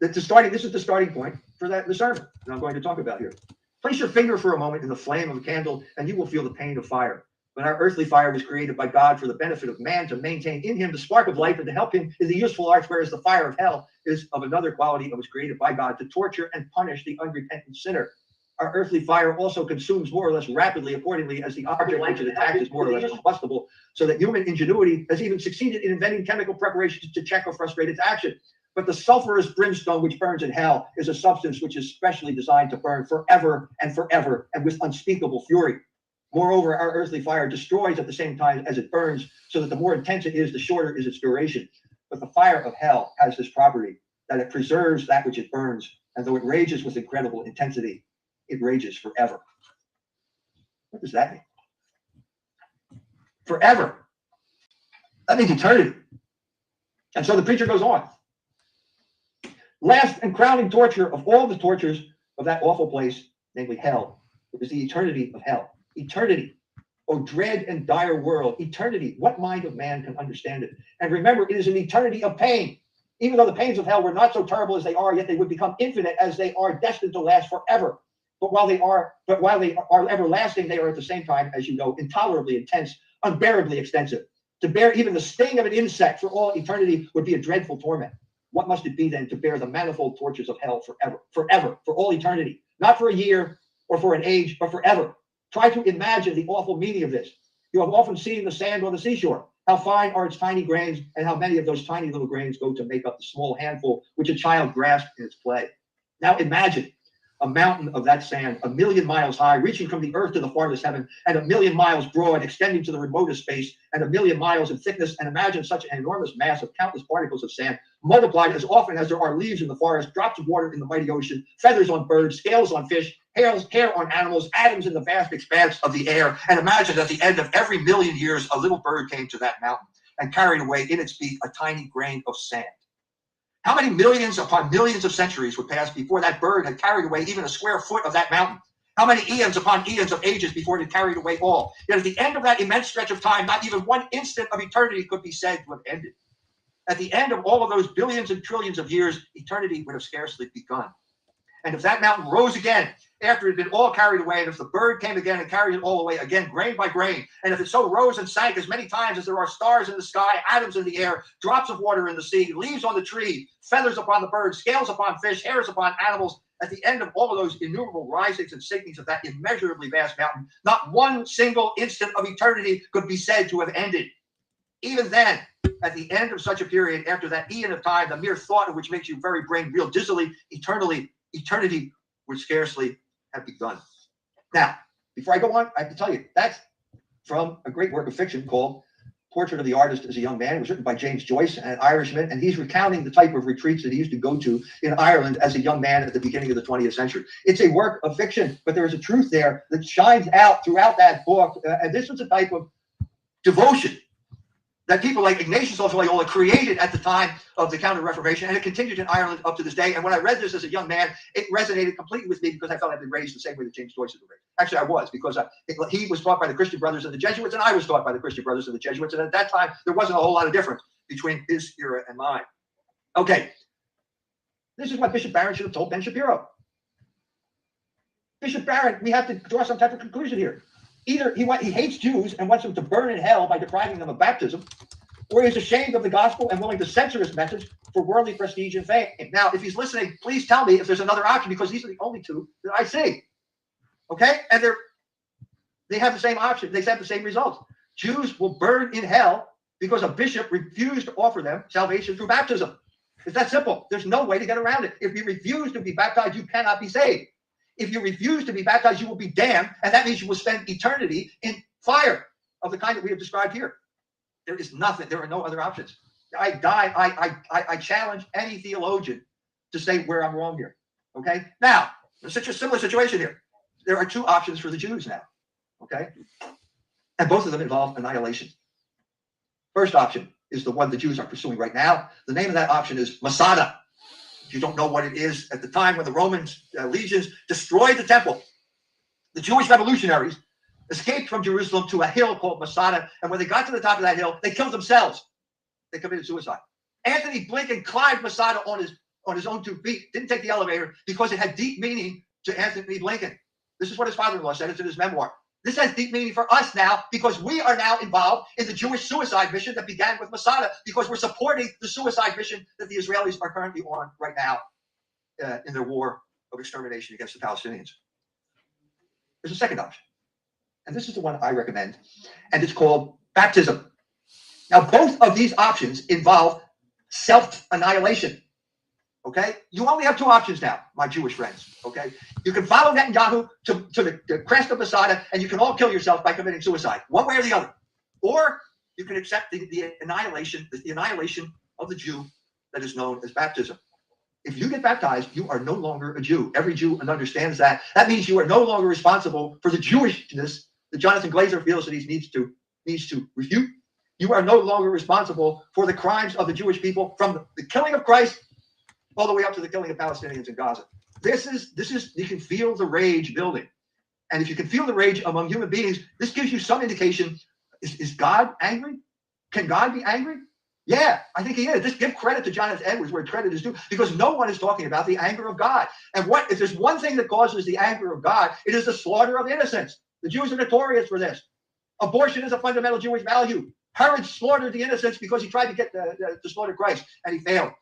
This is the starting point for the sermon that I'm going to talk about here. Place your finger for a moment in the flame of a candle, and you will feel the pain of fire. When our earthly fire was created by God for the benefit of man, to maintain in him the spark of life and to help him in the useful arts, whereas the fire of hell is of another quality and was created by God to torture and punish the unrepentant sinner. Our earthly fire also consumes more or less rapidly, accordingly as the object which it attacks is more or less combustible, so that human ingenuity has even succeeded in inventing chemical preparations to check or frustrate its action. But the sulfurous brimstone which burns in hell is a substance which is specially designed to burn forever and with unspeakable fury. Moreover, our earthly fire destroys at the same time as it burns, so that the more intense it is, the shorter is its duration. But the fire of hell has this property, that it preserves that which it burns, and though it rages with incredible intensity, it rages forever. What does that mean? Forever. That means eternity. And so the preacher goes on. Last and crowning torture of all the tortures of that awful place, namely hell, is the eternity of hell. Eternity. Oh, dread and dire world. Eternity. What mind of man can understand it? And remember, it is an eternity of pain. Even though the pains of hell were not so terrible as they are, yet they would become infinite as they are destined to last forever. But while they are everlasting, they are at the same time, as you know, intolerably intense, unbearably extensive. To bear even the sting of an insect for all eternity would be a dreadful torment. What must it be then to bear the manifold tortures of hell forever, for all eternity? Not for a year or for an age, but forever. Try to imagine the awful meaning of this. You have often seen the sand on the seashore. How fine are its tiny grains, and how many of those tiny little grains go to make up the small handful which a child grasps in its play. Now imagine a mountain of that sand, 1,000,000 miles high, reaching from the earth to the farthest heaven, and 1,000,000 miles broad, extending to the remotest space, and 1,000,000 miles in thickness. And imagine such an enormous mass of countless particles of sand, multiplied as often as there are leaves in the forest, drops of water in the mighty ocean, feathers on birds, scales on fish, hair on animals, atoms in the vast expanse of the air. And imagine at the end of every 1,000,000 years, a little bird came to that mountain and carried away in its beak a tiny grain of sand. How many millions upon millions of centuries would pass before that bird had carried away even a square foot of that mountain? How many eons upon eons of ages before it had carried away all? Yet at the end of that immense stretch of time, not even one instant of eternity could be said to have ended. At the end of all of those billions and trillions of years, eternity would have scarcely begun. And if that mountain rose again after it had been all carried away, and if the bird came again and carried it all away again, grain by grain, and if it so rose and sank as many times as there are stars in the sky, atoms in the air, drops of water in the sea, leaves on the tree, feathers upon the bird, scales upon fish, hairs upon animals, at the end of all of those innumerable risings and sinkings of that immeasurably vast mountain, not one single instant of eternity could be said to have ended. Even then, at the end of such a period, after that eon of time, the mere thought of which makes your very brain reel dizzily, eternity would scarcely have begun. Now, before I go on, I have to tell you, that's from a great work of fiction called Portrait of the Artist as a Young Man. It was written by James Joyce, an Irishman, and he's recounting the type of retreats that he used to go to in Ireland as a young man at the beginning of the 20th century. It's a work of fiction, but there is a truth there that shines out throughout that book, and this was a type of devotion that people like Ignatius of Loyola created at the time of the Counter-Reformation, and it continued in Ireland up to this day. And when I read this as a young man, it resonated completely with me because I felt I'd been raised the same way that James Joyce had been raised. Actually, I was, because he was taught by the Christian Brothers and the Jesuits, and I was taught by the Christian Brothers and the Jesuits. And at that time, there wasn't a whole lot of difference between his era and mine. Okay, this is what Bishop Barron should have told Ben Shapiro. Bishop Barron, we have to draw some type of conclusion here. Either he hates Jews and wants them to burn in hell by depriving them of baptism, or he's ashamed of the gospel and willing to censor his message for worldly prestige and fame. Now, if he's listening, please tell me if there's another option, because these are the only two that I see. Okay? And they have the same option. They have the same results. Jews will burn in hell because a bishop refused to offer them salvation through baptism. It's that simple. There's no way to get around it. If you refuse to be baptized, you cannot be saved. If you refuse to be baptized, you will be damned, and that means you will spend eternity in fire of the kind that we have described here. There is nothing. There are no other options. I challenge any theologian to say where I'm wrong here. Okay? Now, there's such a similar situation here. There are two options for the Jews now. Okay? And both of them involve annihilation. First option is the one the Jews are pursuing right now. The name of that option is Masada. If you don't know what it is, at the time when the Roman legions destroyed the temple, the Jewish revolutionaries escaped from Jerusalem to a hill called Masada, and when they got to the top of that hill, they killed themselves. They committed suicide. Anthony Blinken climbed Masada on his own 2 feet, didn't take the elevator because it had deep meaning to Anthony Blinken. This is what his father-in-law said. It's in his memoir. This has deep meaning for us now because we are now involved in the Jewish suicide mission that began with Masada, because we're supporting the suicide mission that the Israelis are currently on right now in their war of extermination against the Palestinians. There's a second option, and this is the one I recommend, and it's called baptism. Now, both of these options involve self-annihilation. Okay? You only have two options now, my Jewish friends. Okay? You can follow Netanyahu to the crest of Masada, and you can all kill yourself by committing suicide, one way or the other. Or you can accept the annihilation of the Jew that is known as baptism. If you get baptized, you are no longer a Jew. Every Jew understands that. That means you are no longer responsible for the Jewishness that Jonathan Glazer feels that he needs to refute. You are no longer responsible for the crimes of the Jewish people, from the killing of Christ all the way up to the killing of Palestinians in Gaza. This is you can feel the rage building. And if you can feel the rage among human beings, this gives you some indication. Is God angry? Can God be angry? Yeah, I think he is. Just give credit to Jonathan Edwards where credit is due, because no one is talking about the anger of God. And what if there's one thing that causes the anger of God, it is the slaughter of innocents. The Jews are notorious for this. Abortion is a fundamental Jewish value. Herod slaughtered the innocents because he tried to get to slaughter Christ, and he failed.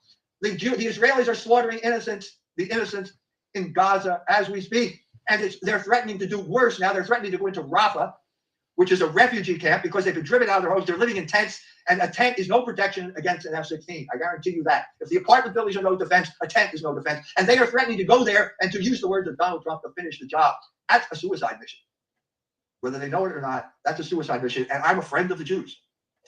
The Israelis are slaughtering the innocents in Gaza as we speak, and they're threatening to do worse now. They're threatening to go into Rafah, which is a refugee camp, because they've been driven out of their homes. They're living in tents, and a tent is no protection against an F-16. I guarantee you that. If the apartment buildings are no defense, a tent is no defense. And they are threatening to go there and to use the words of Donald Trump to finish the job. That's a suicide mission. Whether they know it or not, that's a suicide mission. And I'm a friend of the Jews.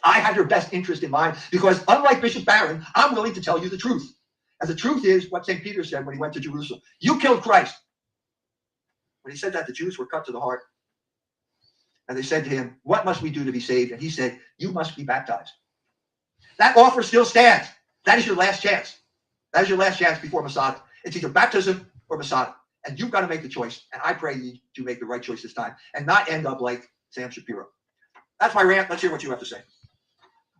I have your best interest in mind because, unlike Bishop Barron, I'm willing to tell you the truth. And the truth is what St. Peter said when he went to Jerusalem. You killed Christ. When he said that, the Jews were cut to the heart. And they said to him, what must we do to be saved? And he said, you must be baptized. That offer still stands. That is your last chance. That is your last chance before Masada. It's either baptism or Masada. And you've got to make the choice. And I pray you to make the right choice this time and not end up like Sam Shapiro. That's my rant. Let's hear what you have to say.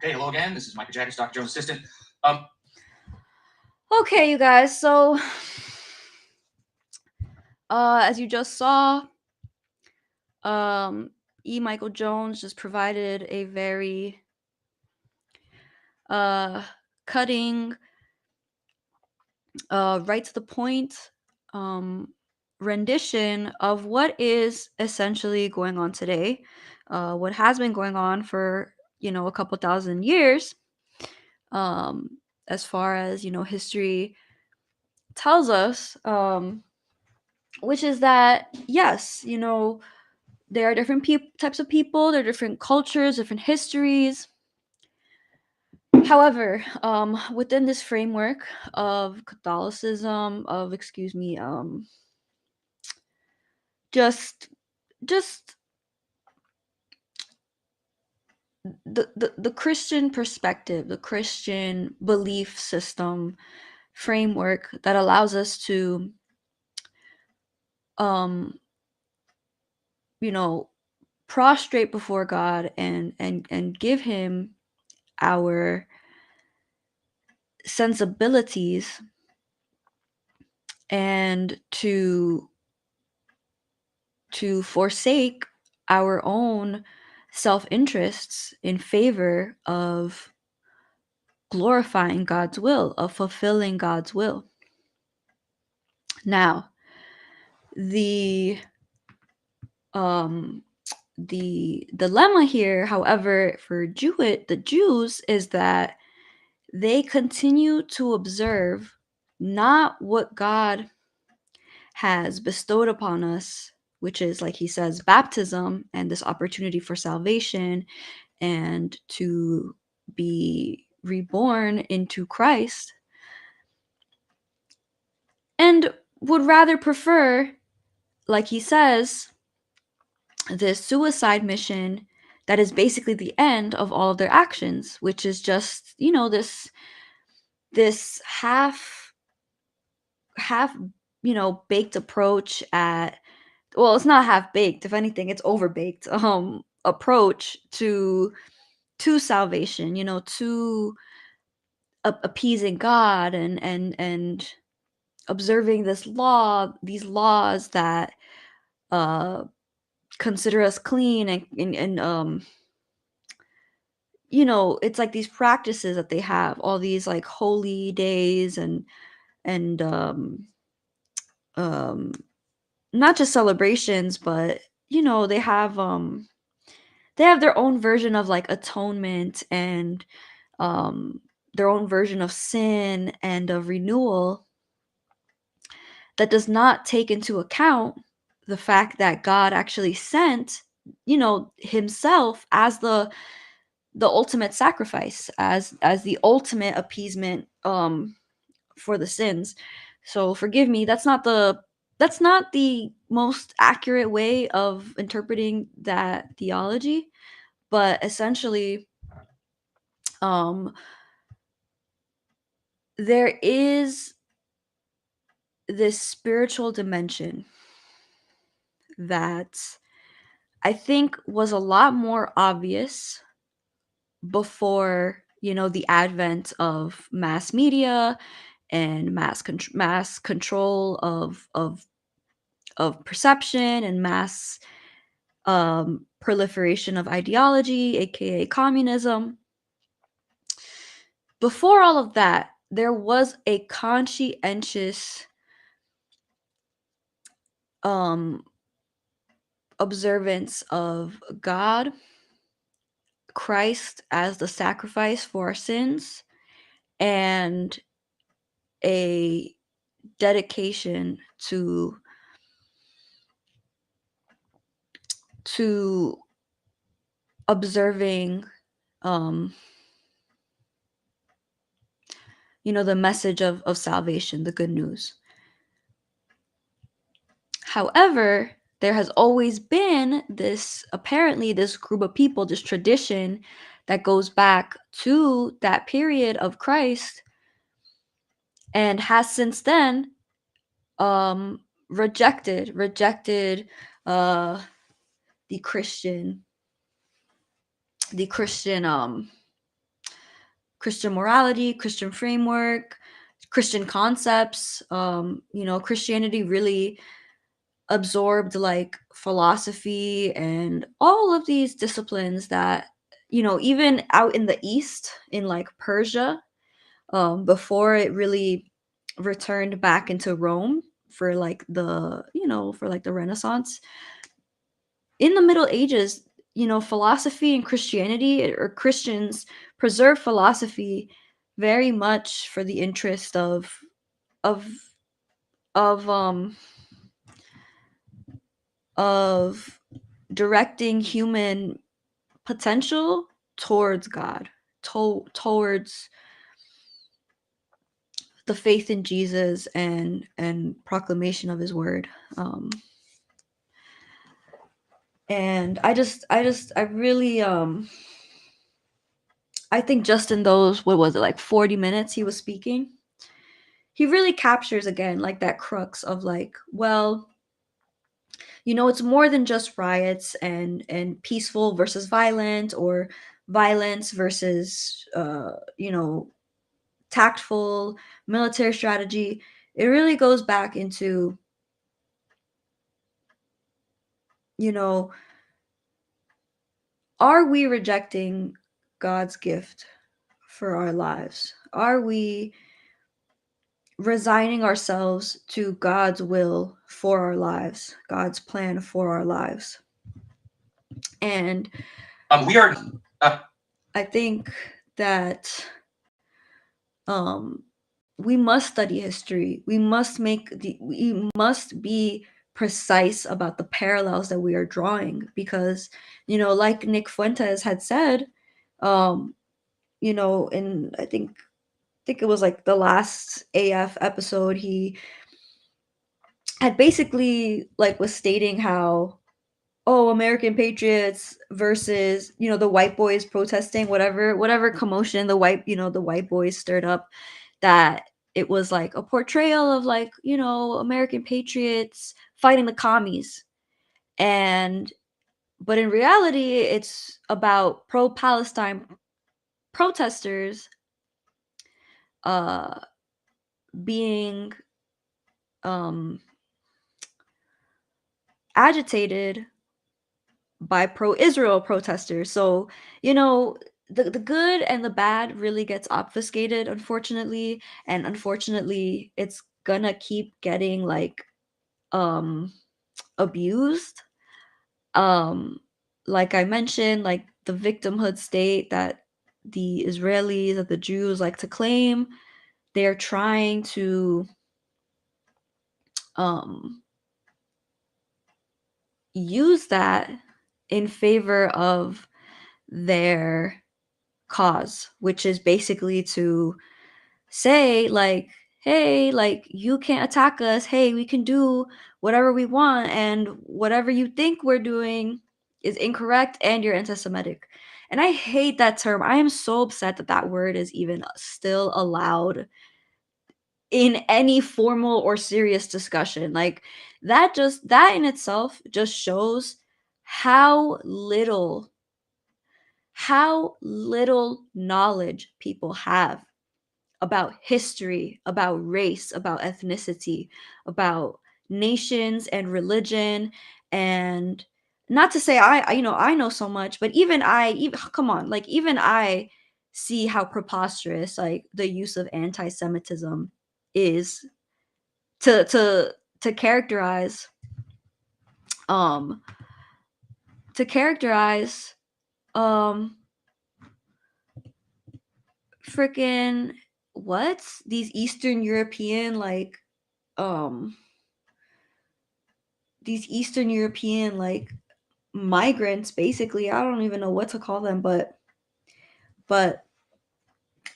Okay, hello again. This is Micah Jackis, Dr. Jones' assistant. Okay, you guys. So, as you just saw, E. Michael Jones just provided a very cutting, right to the point rendition of what is essentially going on today, what has been going on for a couple thousand years, as far as history tells us, which is that yes, there are different types of people, there are different cultures, different histories. However, within this framework of Catholicism, of just the Christian perspective, the Christian belief system framework that allows us to prostrate before God and give him our sensibilities, and to forsake our own self-interests in favor of glorifying God's will, of fulfilling God's will. Now, the dilemma here, however, for the Jews, is that they continue to observe not what God has bestowed upon us, which is, like he says, baptism and this opportunity for salvation and to be reborn into Christ, and would rather prefer, like he says, this suicide mission that is basically the end of all of their actions, which is just this half baked approach at, well, it's not half baked, if anything it's over baked, approach to salvation, to appeasing God and observing these laws that consider us clean, and it's like these practices that they have, all these like holy days and um not just celebrations, but they have their own version of like atonement, and um their own version of sin and of renewal that does not take into account the fact that God actually sent himself as the ultimate sacrifice, as the ultimate appeasement for the sins. So forgive me, that's not the most accurate way of interpreting that theology, but essentially there is this spiritual dimension that I think was a lot more obvious before, the advent of mass media and mass control of perception and mass proliferation of ideology, aka communism. Before all of that, there was a conscientious um, observance of God, Christ as the sacrifice for our sins, and a dedication to observing um the message of salvation, the good news. However, there has always been this group of people, this tradition that goes back to that period of Christ and has since then rejected uh the Christian the Christian Christian morality, Christian framework, Christian concepts. Christianity really absorbed like philosophy and all of these disciplines that, even out in the East, in like Persia, before it really returned back into Rome for like the Renaissance. In the Middle Ages, philosophy and Christianity, or Christians, preserve philosophy very much for the interest of of um of directing human potential towards God, towards the faith in Jesus and proclamation of his word. And I really I think just in those, what was it, like 40 minutes he was speaking, he really captures again like that crux of like, well, it's more than just riots and peaceful versus violent, or violence versus tactful military strategy. It really goes back into, you know are we rejecting God's gift for our lives? Are we resigning ourselves to God's will for our lives, God's plan for our lives? And we are. I think that um, we must study history. We must be precise about the parallels that we are drawing, because, like Nick Fuentes had said, um, in I think it was like the last AF episode, he had basically like was stating how, oh, American patriots versus, the white boys protesting, whatever commotion the white boys stirred up, that it was like a portrayal of like, American patriots fighting the commies. And but in reality, it's about pro-Palestine protesters uh being um agitated by pro-Israel protesters. So, the good and the bad really gets obfuscated, unfortunately, and unfortunately it's gonna keep getting like um abused. Um like I mentioned, like the victimhood state that the Israelis, that the Jews like to claim, they're trying to um use that in favor of their cause, which is basically to say like, hey, like, you can't attack us, hey, we can do whatever we want, and whatever you think we're doing is incorrect and you're anti-Semitic. And I hate that term. I am so upset that that word is even still allowed in any formal or serious discussion. Like that in itself just shows how little knowledge people have about history, about race, about ethnicity, about nations and religion. And not to say I know so much, but even come on, like even I see how preposterous like the use of anti-Semitism is to characterize um to characterize um freaking what these Eastern European um like migrants, basically. I don't even know what to call them, but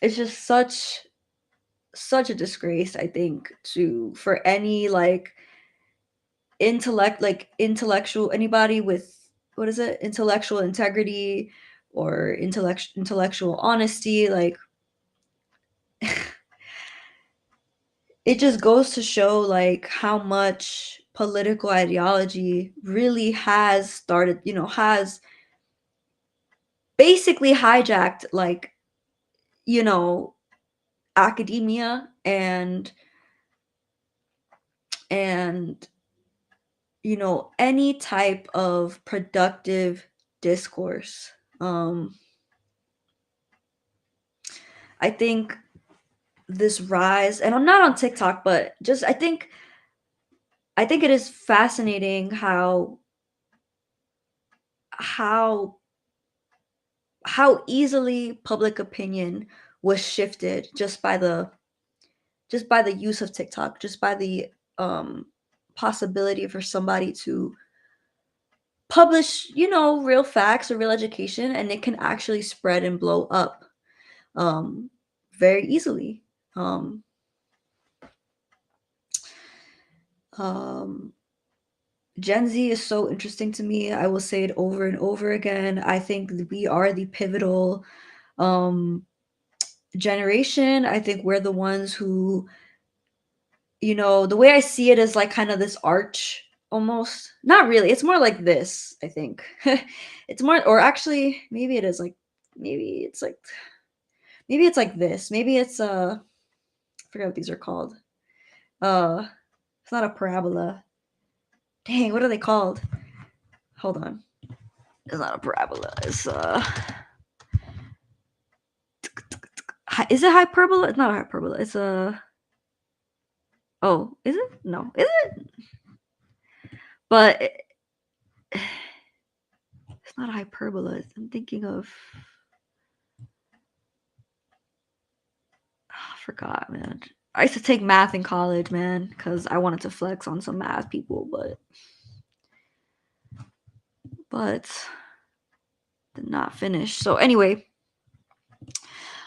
it's just such a disgrace, I think, to for any like intellectual, anybody with, what is it, intellectual integrity or intellectual honesty. Like it just goes to show like how much political ideology really has started, has basically hijacked, like, you know, academia and any type of productive discourse. I think this rise, and I'm not on TikTok, but just I think it is fascinating how how easily public opinion was shifted just by the use of TikTok, just by the possibility for somebody to publish, real facts or real education, and it can actually spread and blow up um, very easily. Um, um, Gen Z is so interesting to me. I will say it over and over again. I think we are the pivotal um, generation. I think we're the ones who, the way I see it is like kind of this arch almost. Not really. It's more like this, I think. It's more, or actually, maybe it is like, maybe it's like, maybe it's like this. Maybe it's, I forget what these are called. Uh, it's not a parabola. Dang, what are they called? Hold on. It's not a parabola. It's, is it hyperbola? It's not a hyperbola. It's a, oh, is it? No, is it? But it's not a hyperbola. I'm thinking of, I forgot, man. I used to take math in college, man, because I wanted to flex on some math people, but did not finish. So anyway,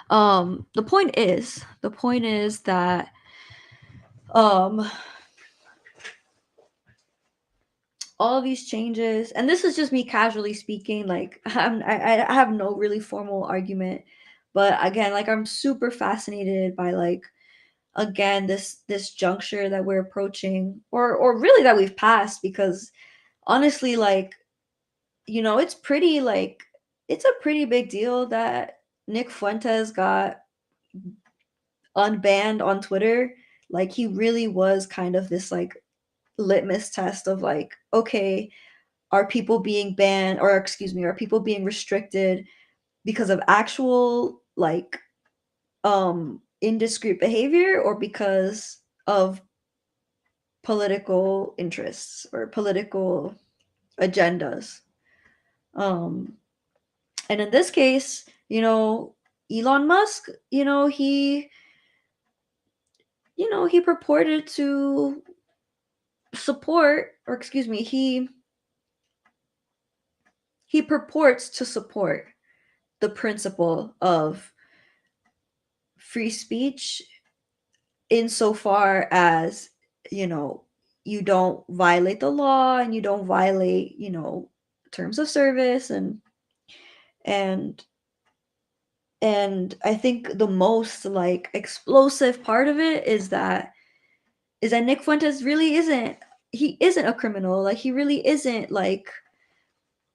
the point is that all of these changes, and this is just me casually speaking, like I have no really formal argument, but again, like I'm super fascinated by like, again, this juncture that we're approaching, or really that we've passed, because honestly, like, it's pretty like, it's a pretty big deal that Nick Fuentes got unbanned on Twitter. Like he really was kind of this like litmus test of like, okay, are people being banned, or excuse me, are people being restricted because of actual like indiscreet behavior, or because of political interests or political agendas? um and in this case, Elon Musk, he purported to support, or excuse me, he purports to support the principle of free speech, insofar as, you know you don't violate the law, and you don't violate, terms of service, and and I think the most like explosive part of it is that Nick Fuentes really isn't, he isn't a criminal. Like he really isn't like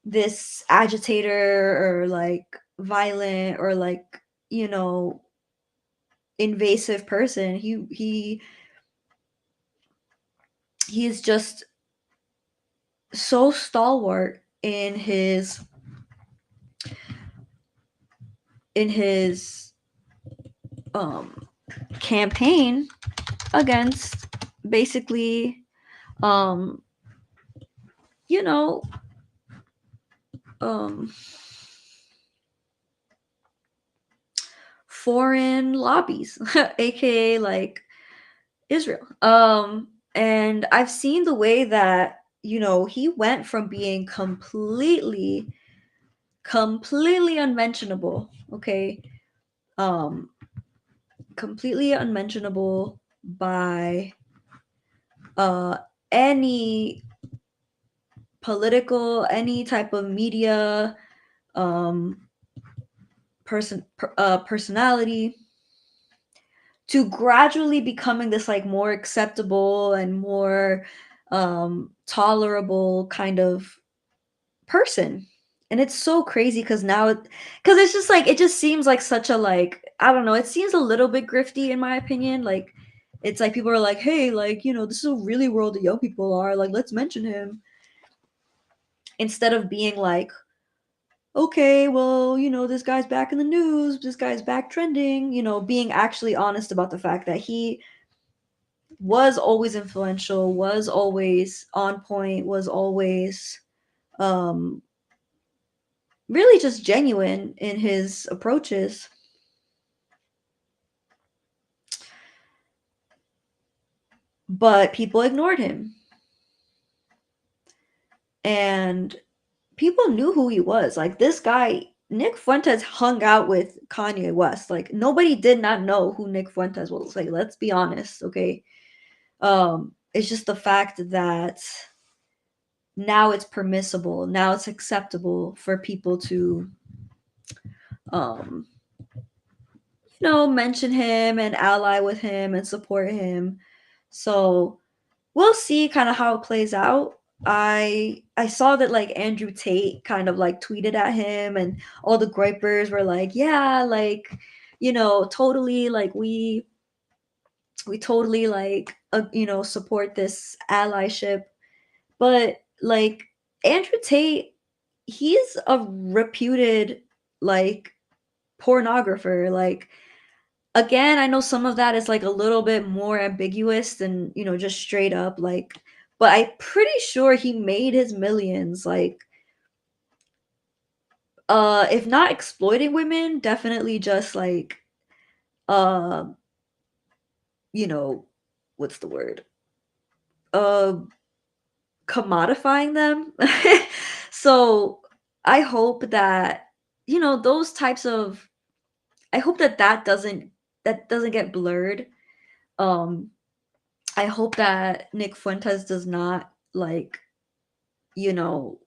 this agitator or like violent or like, you know, invasive person. He is just so stalwart in his um campaign against basically um you know um foreign lobbies aka like Israel. And I've seen the way that, you know, he went from being completely unmentionable, okay? Um Completely unmentionable by uh any political, any type of media um personality, to gradually becoming this like more acceptable and more tolerable kind of person. And it's so crazy because now because it's just like, it just seems like such a like, I don't know, it seems a little bit grifty in my opinion. Like it's like people are like, hey, like, you know, this is a really where all the young people are, like let's mention him, instead of being like, okay, well, you know, this guy's back in the news, this guy's back trending, you know, being actually honest about the fact that he was always influential, was always on point, was always um really just genuine in his approaches. But people ignored him. And people knew who he was. Like this guy, Nick Fuentes hung out with Kanye West. Like nobody did not know who Nick Fuentes was. Like let's be honest, okay? It's just the fact that now it's permissible, now it's acceptable for people to um you know, mention him and ally with him and support him. So we'll see kind of how it plays out. I saw that like Andrew Tate kind of like tweeted at him, and all the gripers were like, yeah, like, you know, totally like we totally like you know, support this allyship. But like Andrew Tate, he's a reputed like pornographer. Like again, I know some of that is like a little bit more ambiguous than, you know, just straight up like, but I'm pretty sure he made his millions like if not exploiting women, definitely just like uh you know, what's the word? Uh commodifying them. So I hope that, you know, those types of, I hope that that doesn't get blurred. um I hope that Nick Fuentes does not like, you know,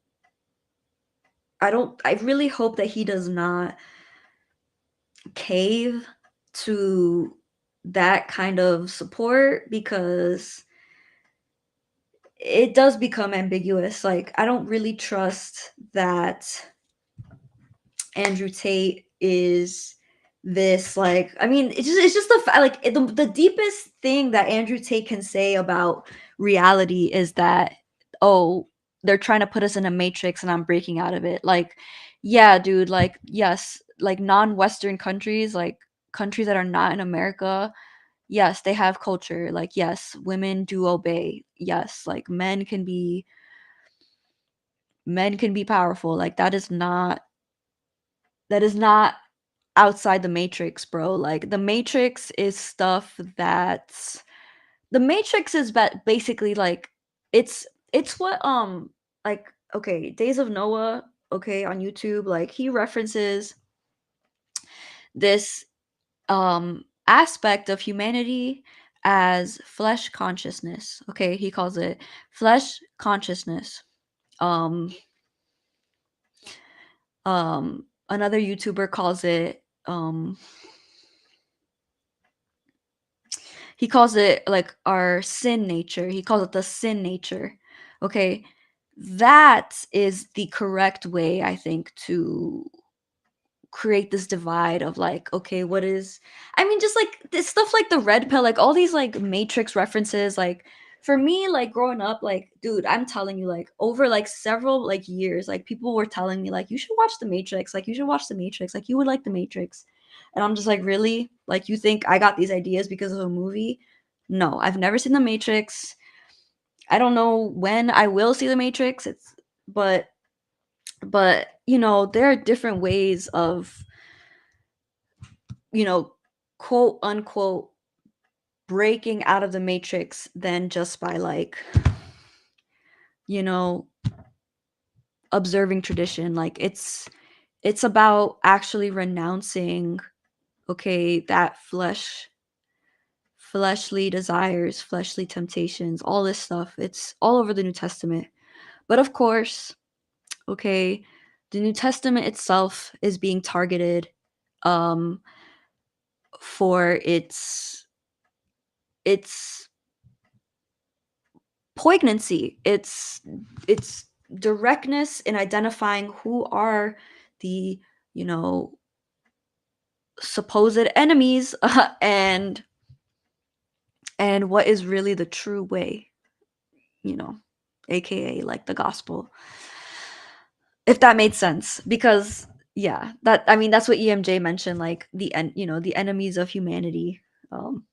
I really hope that he does not cave to that kind of support, because it does become ambiguous. Like I don't really trust that Andrew Tate is this like, I mean, it's just the like the deepest thing that Andrew Tate can say about reality is that, oh, they're trying to put us in a matrix and I'm breaking out of it. Like yeah, dude, like yes, like non-western countries, like countries that are not in America, yes, they have culture. Like yes, women do obey. Yes, like men can be powerful. Like that is not outside the matrix, bro. Like the matrix is stuff that's, the matrix is basically like, it's what like, okay, Days of Noah, okay, on YouTube, like he references this aspect of humanity as flesh consciousness. Okay, he calls it flesh consciousness. um Another YouTuber calls it um he calls it like our sin nature. He calls it the sin nature. Okay. That is the correct way, I think, to create this divide of like, okay, what is, I mean, just like this stuff like the red pill, like all these like Matrix references, like for me, like growing up, like, dude, I'm telling you, like over like several like years, like people were telling me, like, you should watch the Matrix, like you should watch the Matrix, like you would like the Matrix. And I'm just like, really? Like you think I got these ideas because of a movie? No, I've never seen the Matrix. I don't know when I will see the Matrix. It's but you know, there are different ways of, you know, quote unquote breaking out of the matrix than just by like, you know, observing tradition. Like it's about actually renouncing, okay, that fleshly desires, fleshly temptations, all this stuff. It's all over the New Testament. But of course, okay, the New Testament itself is being targeted um for its poignancy, its directness in identifying who are the, you know, supposed enemies, and what is really the true way, you know, aka like the gospel, if that made sense. Because yeah, that, I mean, that's what EMJ mentioned, like you know, the enemies of humanity, um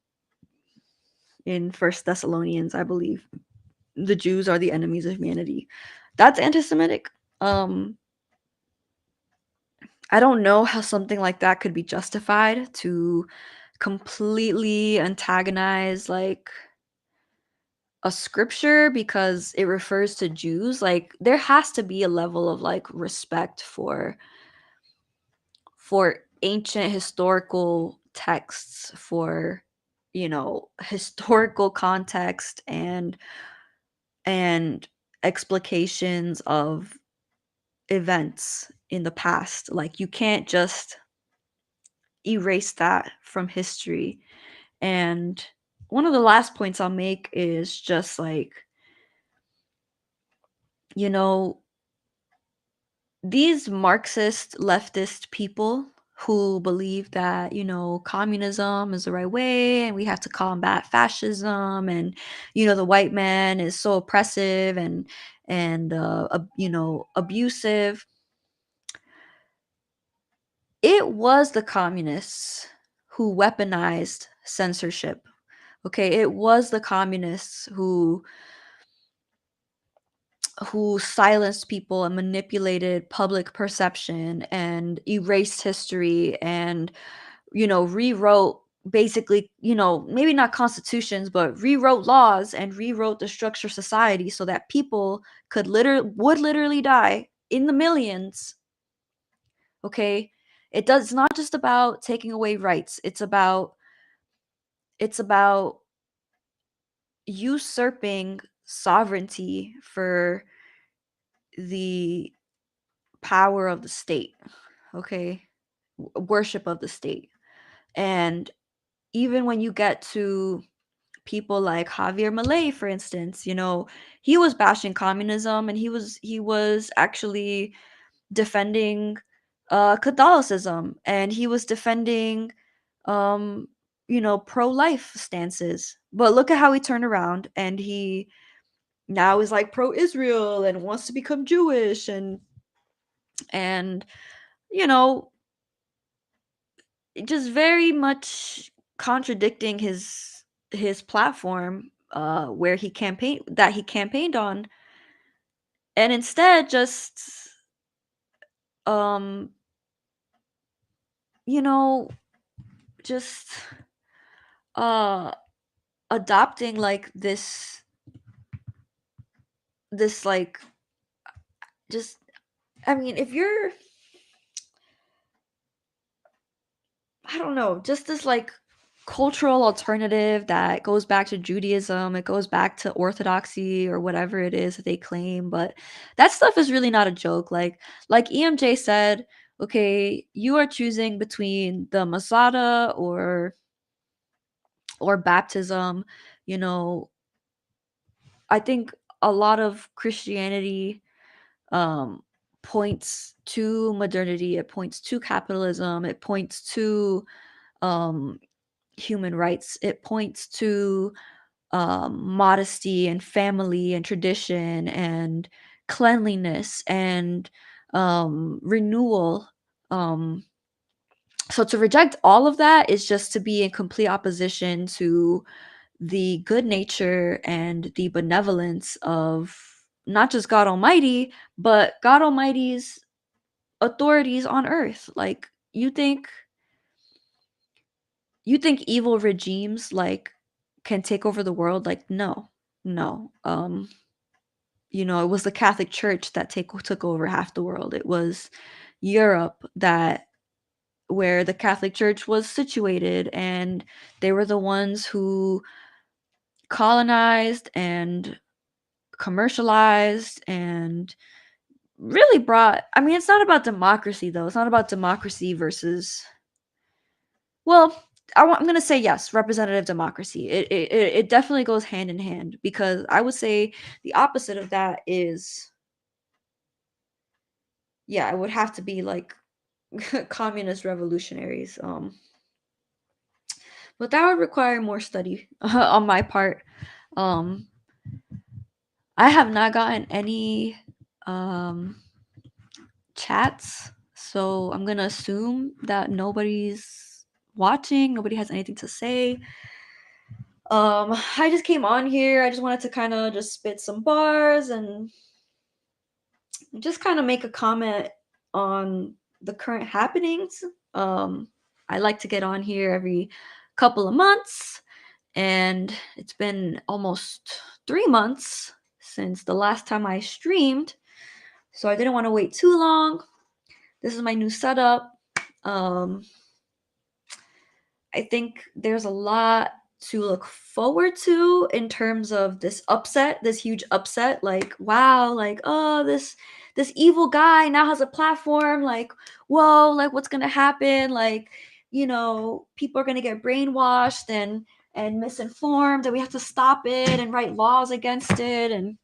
in First Thessalonians, I believe. The Jews are the enemies of humanity. That's anti-Semitic. I don't know how something like that could be justified to completely antagonize like a scripture because it refers to Jews. Like there has to be a level of like respect for ancient historical texts, for, you know, historical context and explications of events in the past. Like you can't just erase that from history. And one of the last points I'll make is just like, you know, these Marxist leftist people who believe that, you know, communism is the right way and we have to combat fascism, and, you know, the white man is so oppressive and you know, abusive. It was the communists who weaponized censorship. Okay, it was the communists who silenced people and manipulated public perception and erased history and, you know, rewrote, basically, you know, maybe not constitutions, but rewrote laws and rewrote the structure of society so that people would literally die in the millions. Okay, it's not just about taking away rights. It's about usurping sovereignty for the power of the state. Okay, worship of the state. And even when you get to people like Javier Milei, for instance, you know, he was bashing communism and he was actually defending Catholicism, and he was defending um you know, pro-life stances. But look at how he turned around, and he now is like pro-Israel and wants to become Jewish, and you know, just very much contradicting his platform, where he campaigned on, and instead just um you know, just uh adopting like this like, just, I mean, if you're, I don't know, just this like cultural alternative that goes back to Judaism, it goes back to orthodoxy or whatever it is that they claim. But that stuff is really not a joke. Like EMJ said, okay, you are choosing between the Masada or baptism. You know, I think a lot of Christianity um points to modernity, it points to capitalism, it points to um human rights, it points to modesty and family and tradition and cleanliness and renewal. Um, so to reject all of that is just to be in complete opposition to the good nature and the benevolence of not just God Almighty, but God Almighty's authorities on earth. Like you think evil regimes like can take over the world? Like no. No. It was the Catholic Church that took over half the world. It was Europe that where the Catholic Church was situated, and they were the ones who colonized and commercialized and really brought. I mean, it's not about democracy though. It's not about democracy versus, well, I'm going to say yes, representative democracy. It definitely goes hand in hand, because I would say the opposite of that is, yeah, it would have to be like communist revolutionaries. But that would require more study on my part. Um, I have not gotten any um, chats, so I'm gonna assume that nobody's watching. Nobody has anything to say. I just came on here. I just wanted to kind of just spit some bars and just kind of make a comment on the current happenings. Um, I like to get on here every couple of months, and it's been almost 3 months since the last time I streamed, so I didn't want to wait too long. This is my new setup. Um, I think there's a lot to look forward to in terms of this upset, this huge upset. Like, wow, like, oh, this evil guy now has a platform. Like, whoa, like what's gonna happen? Like, people are gonna get brainwashed and misinformed, and we have to stop it and write laws against it. And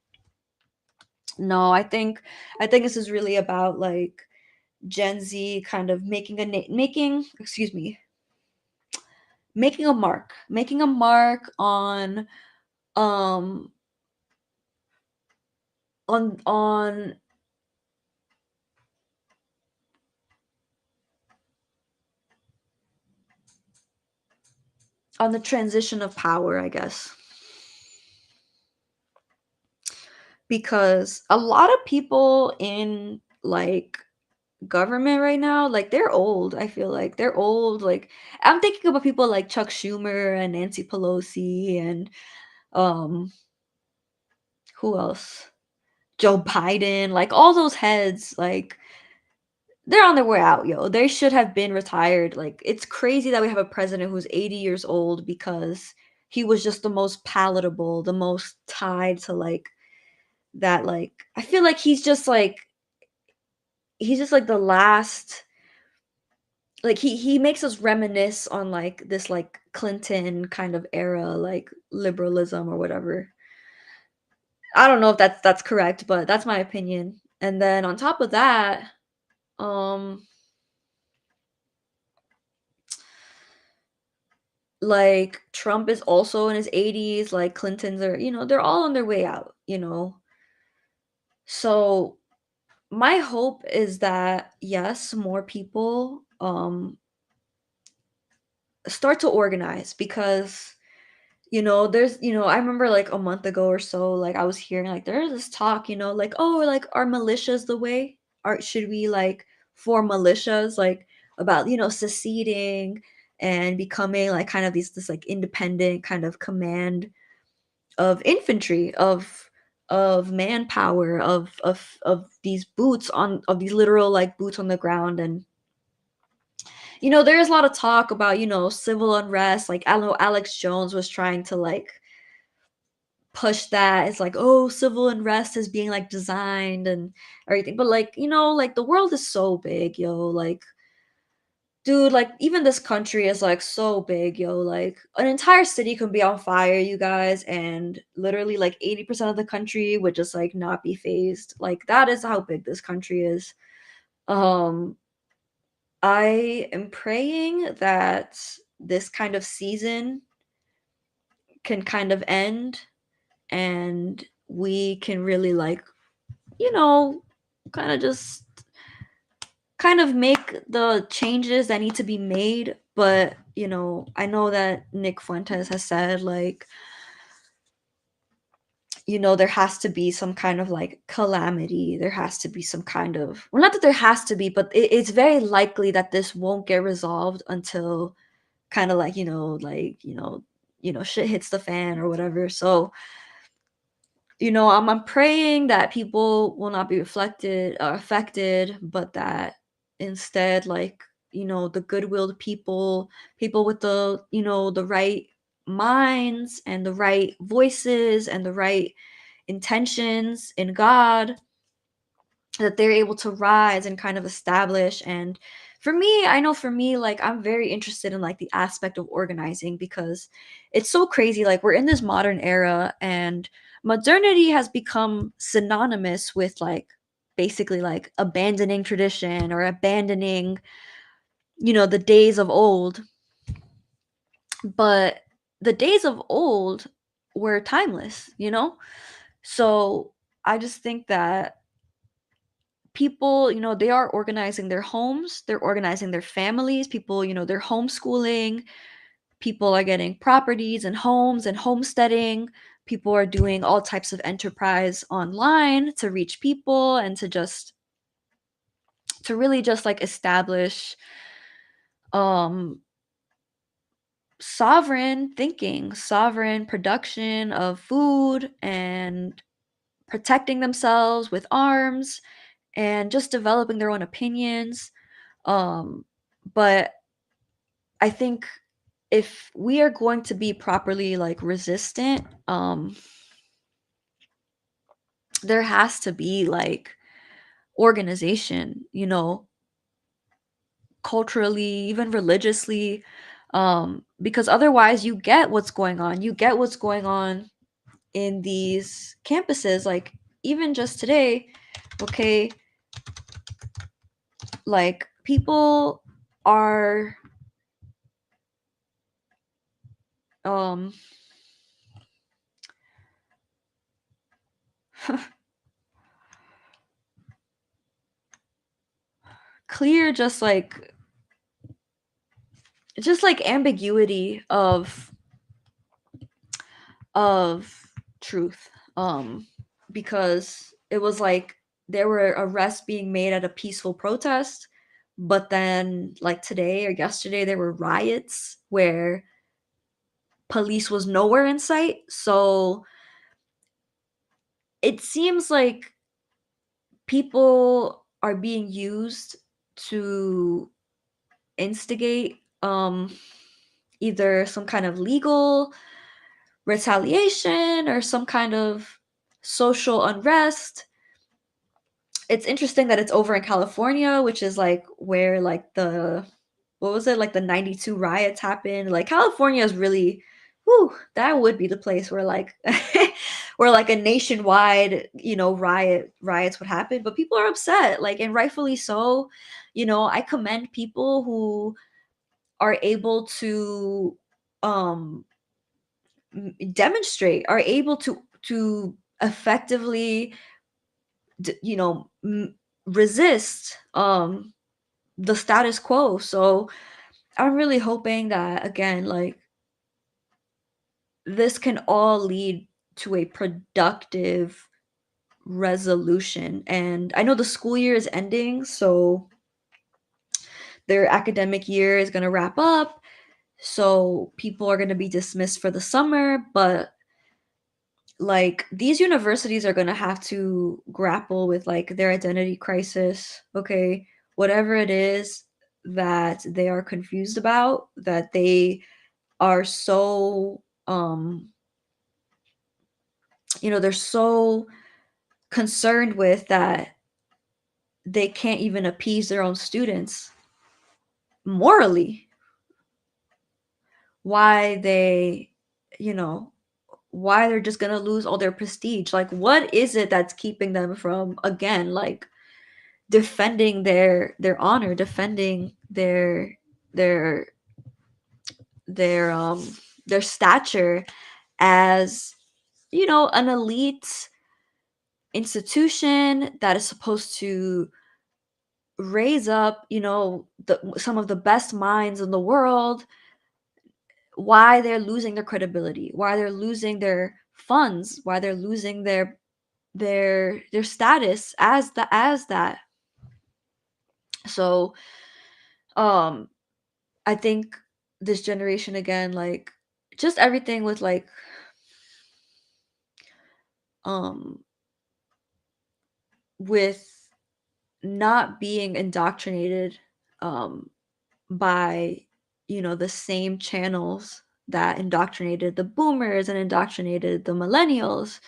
no, I think this is really about like Gen Z kind of making a mark um on on the transition of power, I guess. Because a lot of people in like government right now, like they're old. I feel like they're old. Like I'm thinking about people like Chuck Schumer and Nancy Pelosi and um who else? Joe Biden, like all those heads, like they're on their way out, yo. They should have been retired. Like it's crazy that we have a president who's 80 years old because he was just the most palatable, the most tied to like that. Like I feel like he's just like the last, like he makes us reminisce on like this like Clinton kind of era, like liberalism or whatever. I don't know if that's correct, but that's my opinion. And then on top of that, um like Trump is also in his 80s, like Clinton's are, they're all on their way out. So my hope is that yes, more people start to organize, because there's I remember like a month ago or so, like I was hearing like there's this talk, like, oh, like are militias the way? Or should we like form militias, like about seceding and becoming like kind of this like independent kind of command of infantry, of manpower, of these boots on of these literal like boots on the ground. And there's a lot of talk about civil unrest. Like I know Alex Jones was trying to like push that. It's like, oh, civil unrest is being like designed and everything. But like, like the world is so big, yo. Like, dude, like even this country is like so big, yo. Like an entire city can be on fire, you guys, and literally like 80% of the country would just like not be phased. Like that is how big this country is. Um I am praying that this kind of season can kind of end and we can really like, you know, kind of just kind of make the changes that need to be made. But, I know that Nick Fuentes has said like, there has to be some kind of like calamity. There has to be some kind of, well, not that there has to be, but it's very likely that this won't get resolved until kind of like, shit hits the fan or whatever. So, I'm praying that people will not be reflected or affected, but that instead, like, the good-willed people with the right minds and the right voices and the right intentions in God, that they're able to rise and kind of establish. And for me, I know for me, like I'm very interested in like the aspect of organizing because it's so crazy. Like we're in this modern era and modernity has become synonymous with like basically like abandoning tradition or abandoning, the days of old. But the days of old were timeless. So I just think that people, they are organizing their homes, they're organizing their families, people, they're homeschooling, people are getting properties and homes and homesteading, people are doing all types of enterprise online to reach people and to really just like establish um sovereign thinking, sovereign production of food and protecting themselves with arms and just developing their own opinions. But I think if we are going to be properly like resistant, there has to be like organization, culturally, even religiously, because otherwise you get what's going on. You get what's going on in these campuses, like even just today, okay, like people are um clear just like ambiguity of truth, because it was like there were arrests being made at a peaceful protest, but then like today or yesterday there were riots where police was nowhere in sight. So it seems like people are being used to instigate either some kind of legal retaliation or some kind of social unrest. It's interesting that it's over in California, which is like where like the what was it, like the 92 riots happened. Like California is really, whew, that would be the place where like where like a nationwide, riots would happen. But people are upset, like, and rightfully so. I commend people who are able to um demonstrate, are able to effectively resist the status quo. So I'm really hoping that again, like this can all lead to a productive resolution. And I know the school year is ending, so their academic year is going to wrap up. So people are going to be dismissed for the summer, but like these universities are going to have to grapple with like their identity crisis, okay? Whatever it is that they are confused about, that they are so they're so concerned with that they can't even appease their own students morally. Why they, why they're just gonna lose all their prestige? Like, what is it that's keeping them from, again, like, defending their honor, defending their their their stature as, an elite institution that is supposed to raise up, some of the best minds in the world? Why they're losing their credibility, why they're losing their funds, why they're losing their status as that. So I think this generation, again, like, just everything with, like, um with not being indoctrinated by, the same channels that indoctrinated the boomers and indoctrinated the millennials.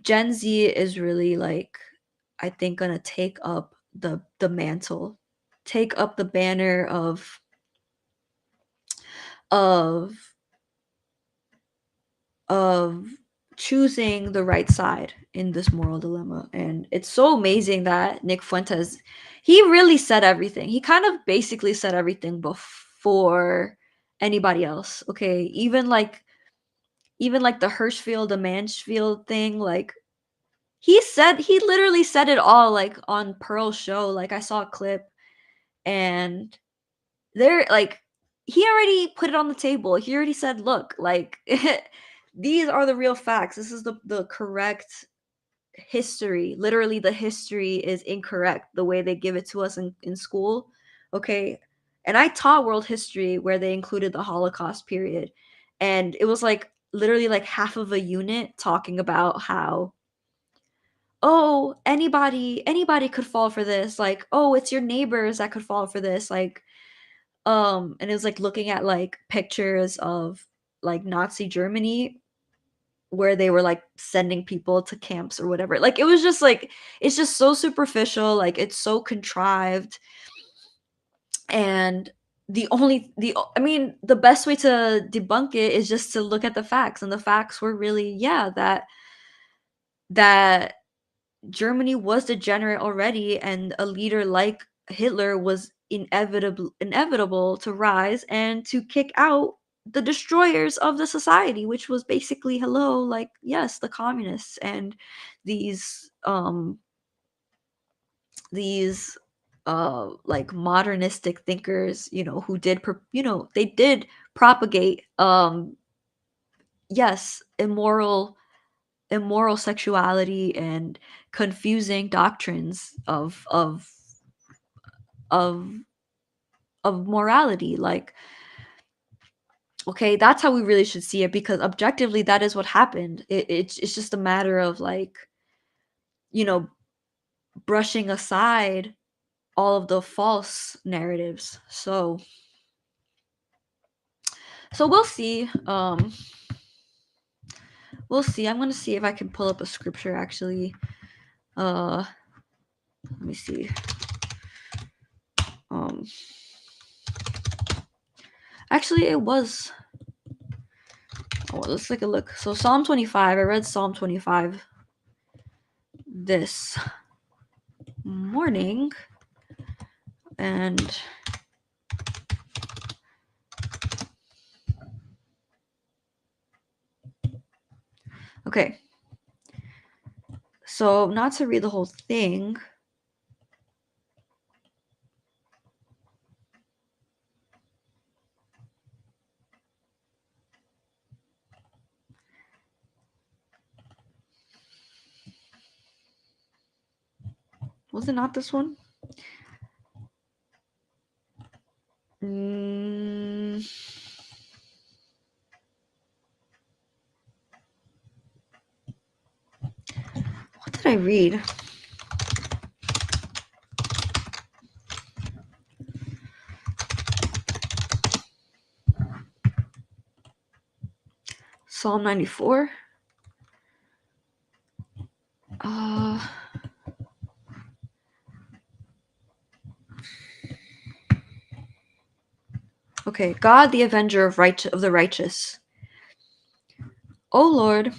Gen Z is really, like, I think, gonna take up the mantle, take up the banner of of choosing the right side in this moral dilemma. And it's so amazing that Nick Fuentes, he really said everything. He kind of basically said everything before anybody else. Okay, even like the Hirschfield, the Mansfield thing, like, he literally said it all, like, on Pearl's show. Like, I saw a clip, and they're like, he already put it on the table. He already said, look, like, these are the real facts. This is the correct history. Literally, the history is incorrect the way they give it to us in school. Okay. And I taught world history where they included the Holocaust period. And it was like literally like half of a unit talking about how, oh, anybody could fall for this. Like, oh, it's your neighbors that could fall for this. Like, and it was like looking at like pictures of like Nazi Germany where they were like sending people to camps or whatever. Like, it was just like, it's just so superficial, like, it's so contrived. And I mean, the best way to debunk it is just to look at the facts. And the facts were really, yeah, that Germany was degenerate already, and a leader like Hitler was inevitable to rise and to kick out the destroyers of the society, which was basically, hello, like, yes, the communists and these these like modernistic thinkers, who did they did propagate, yes, immoral sexuality and confusing doctrines of of morality. Like, okay, that's how we really should see it, because objectively that is what happened. It's just a matter of, like, you know brushing aside all of the false narratives. So we'll see. I'm gonna see if I can pull up a scripture, actually. Let me see. um Actually, it was. Oh, let's take a look. So Psalm 25. I read Psalm 25 this morning, and okay. So, not to read the whole thing. Was it not this one? What did I read? Psalm 94. Uh, okay, God, the avenger of the righteous. O Lord,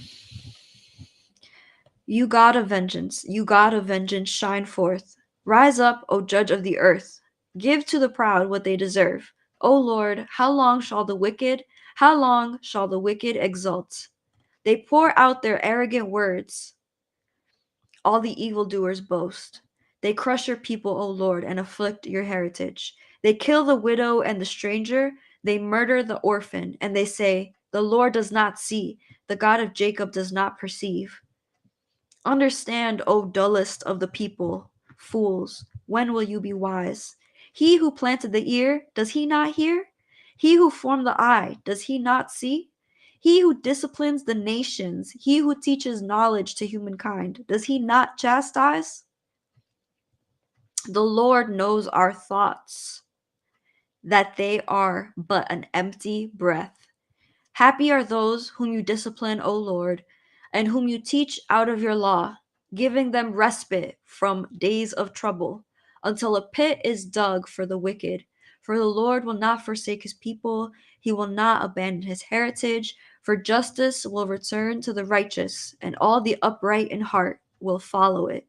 you God of vengeance, shine forth. Rise up, O judge of the earth. Give to the proud what they deserve. O Lord, how long shall the wicked exult? They pour out their arrogant words. All the evildoers boast. They crush your people, O Lord, and afflict your heritage. They kill the widow and the stranger. They murder the orphan, and they say, the Lord does not see. The God of Jacob does not perceive. Understand, O dullest of the people, fools, when will you be wise? He who planted the ear, does he not hear? He who formed the eye, does he not see? He who disciplines the nations, he who teaches knowledge to humankind, does he not chastise? The Lord knows our thoughts, that they are but an empty breath. Happy are those whom you discipline, O Lord, and whom you teach out of your law, giving them respite from days of trouble, until a pit is dug for the wicked. For the Lord will not forsake his people, he will not abandon his heritage, for justice will return to the righteous, and all the upright in heart will follow it.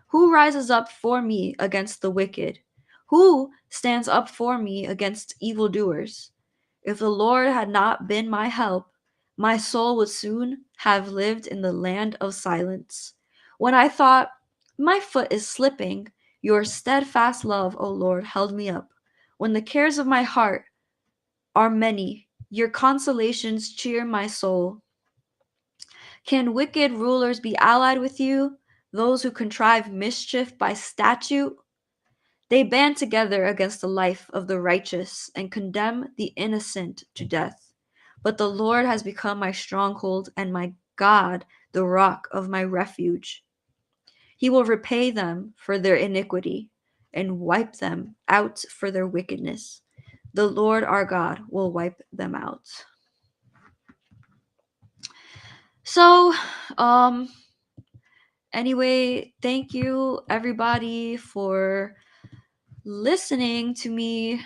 Who rises up for me against the wicked? Who stands up for me against evildoers? If the Lord had not been my help, my soul would soon have lived in the land of silence. When I thought, my foot is slipping, your steadfast love, O Lord, held me up. When the cares of my heart are many, your consolations cheer my soul. Can wicked rulers be allied with you? Those who contrive mischief by statute? They band together against the life of the righteous and condemn the innocent to death. But the Lord has become my stronghold and my God, the rock of my refuge. He will repay them for their iniquity and wipe them out for their wickedness. The Lord our God will wipe them out. So, anyway, thank you everybody for listening to me.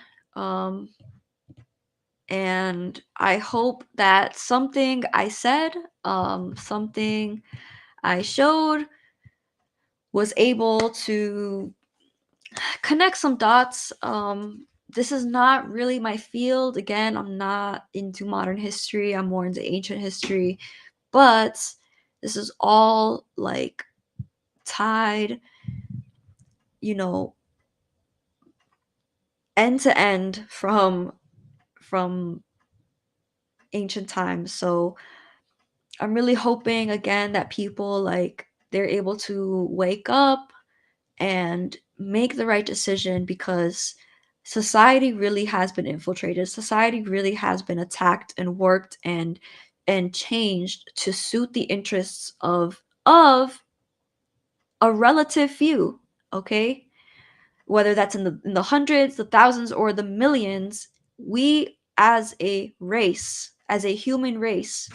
And I hope that something I said, something I showed was able to connect some dots. This is not really my field. Again, I'm not into modern history, I'm more into ancient history, but this is all like tied, you know, end to end from ancient times. So I'm really hoping again that people like they're able to wake up and make the right decision, because society really has been infiltrated. Society really has been attacked and worked and changed to suit the interests of a relative few, okay? Whether that's in the hundreds, the thousands, or the millions, we as a race, as a human race,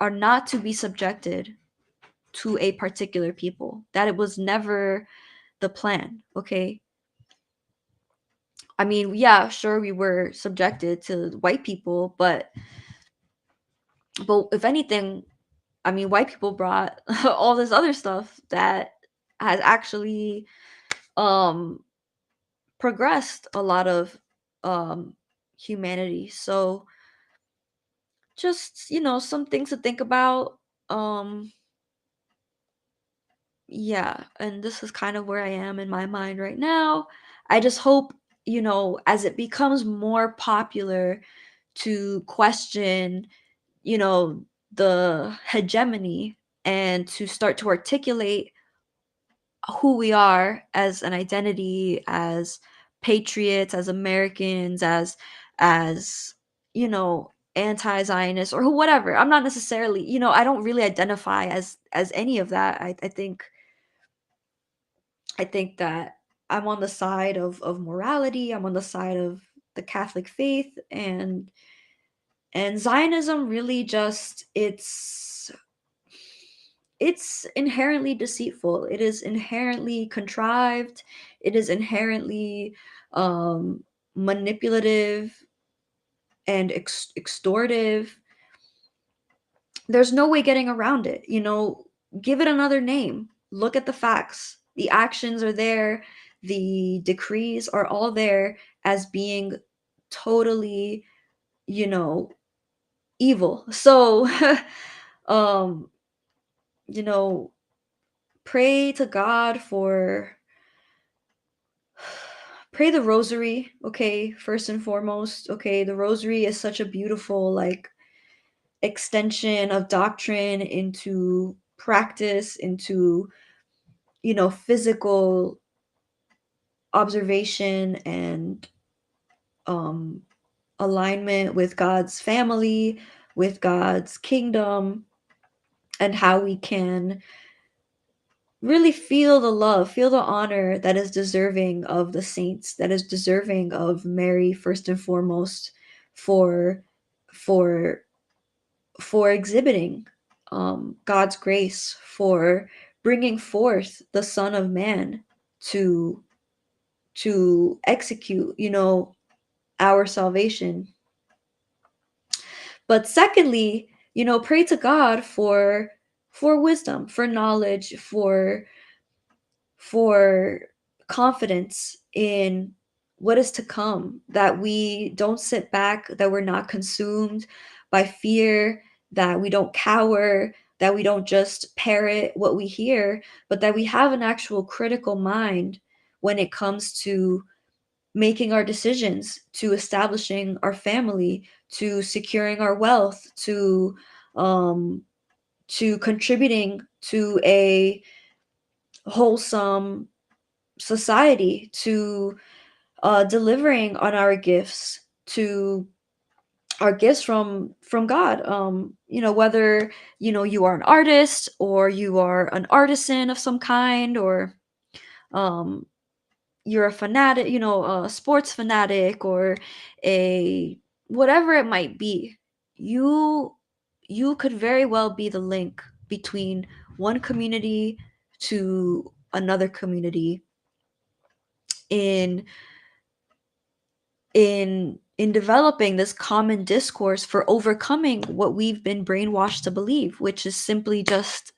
are not to be subjected to a particular people. That it was never the plan, okay? I mean, yeah, sure we were subjected to white people, but if anything, I mean, white people brought all this other stuff that has actually um progressed a lot of um humanity. So just, some things to think about. Um yeah, and this is kind of where I am in my mind right now. I just hope, as it becomes more popular to question, you know, the hegemony, and to start to articulate who we are as an identity, as patriots, as Americans, as anti-Zionist or whatever. I'm not necessarily, I don't really identify as any of that. I think that I'm on the side of morality. I'm on the side of the Catholic faith, and Zionism really just it's inherently deceitful. It is inherently contrived. It is inherently manipulative and extortive. There's no way getting around it. Give it another name. Look at the facts. The actions are there. The decrees are all there as being totally, you know, evil. So, um, you know, pray to God for pray the rosary, okay, first and foremost. Okay, the rosary is such a beautiful like extension of doctrine into practice, into physical observation and um alignment with God's family, with God's kingdom, and how we can really feel the love, feel the honor that is deserving of the saints, that is deserving of Mary first and foremost, for for for exhibiting God's grace, for bringing forth the Son of Man to execute, our salvation. But secondly, pray to God for wisdom, for knowledge, for confidence in what is to come, that we don't sit back, that we're not consumed by fear, that we don't cower, that we don't just parrot what we hear, but that we have an actual critical mind when it comes to making our decisions, to establishing our family, to securing our wealth, um, to contributing to a wholesome society, to delivering on our gifts, to our gifts from God. Whether you are an artist, or you are an artisan of some kind, or um, you're a fanatic, a sports fanatic, or a whatever it might be. You you could very well be the link between one community to another community in in developing this common discourse for overcoming what we've been brainwashed to believe, which is simply just,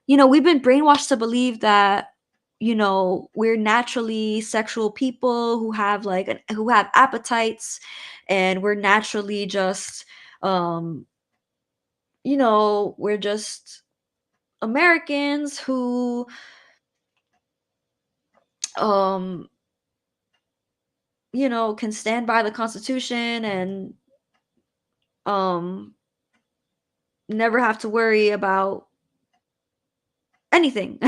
we've been brainwashed to believe that we're naturally sexual people who have who have appetites, and we're naturally just um we're just Americans who um can stand by the Constitution and um never have to worry about anything.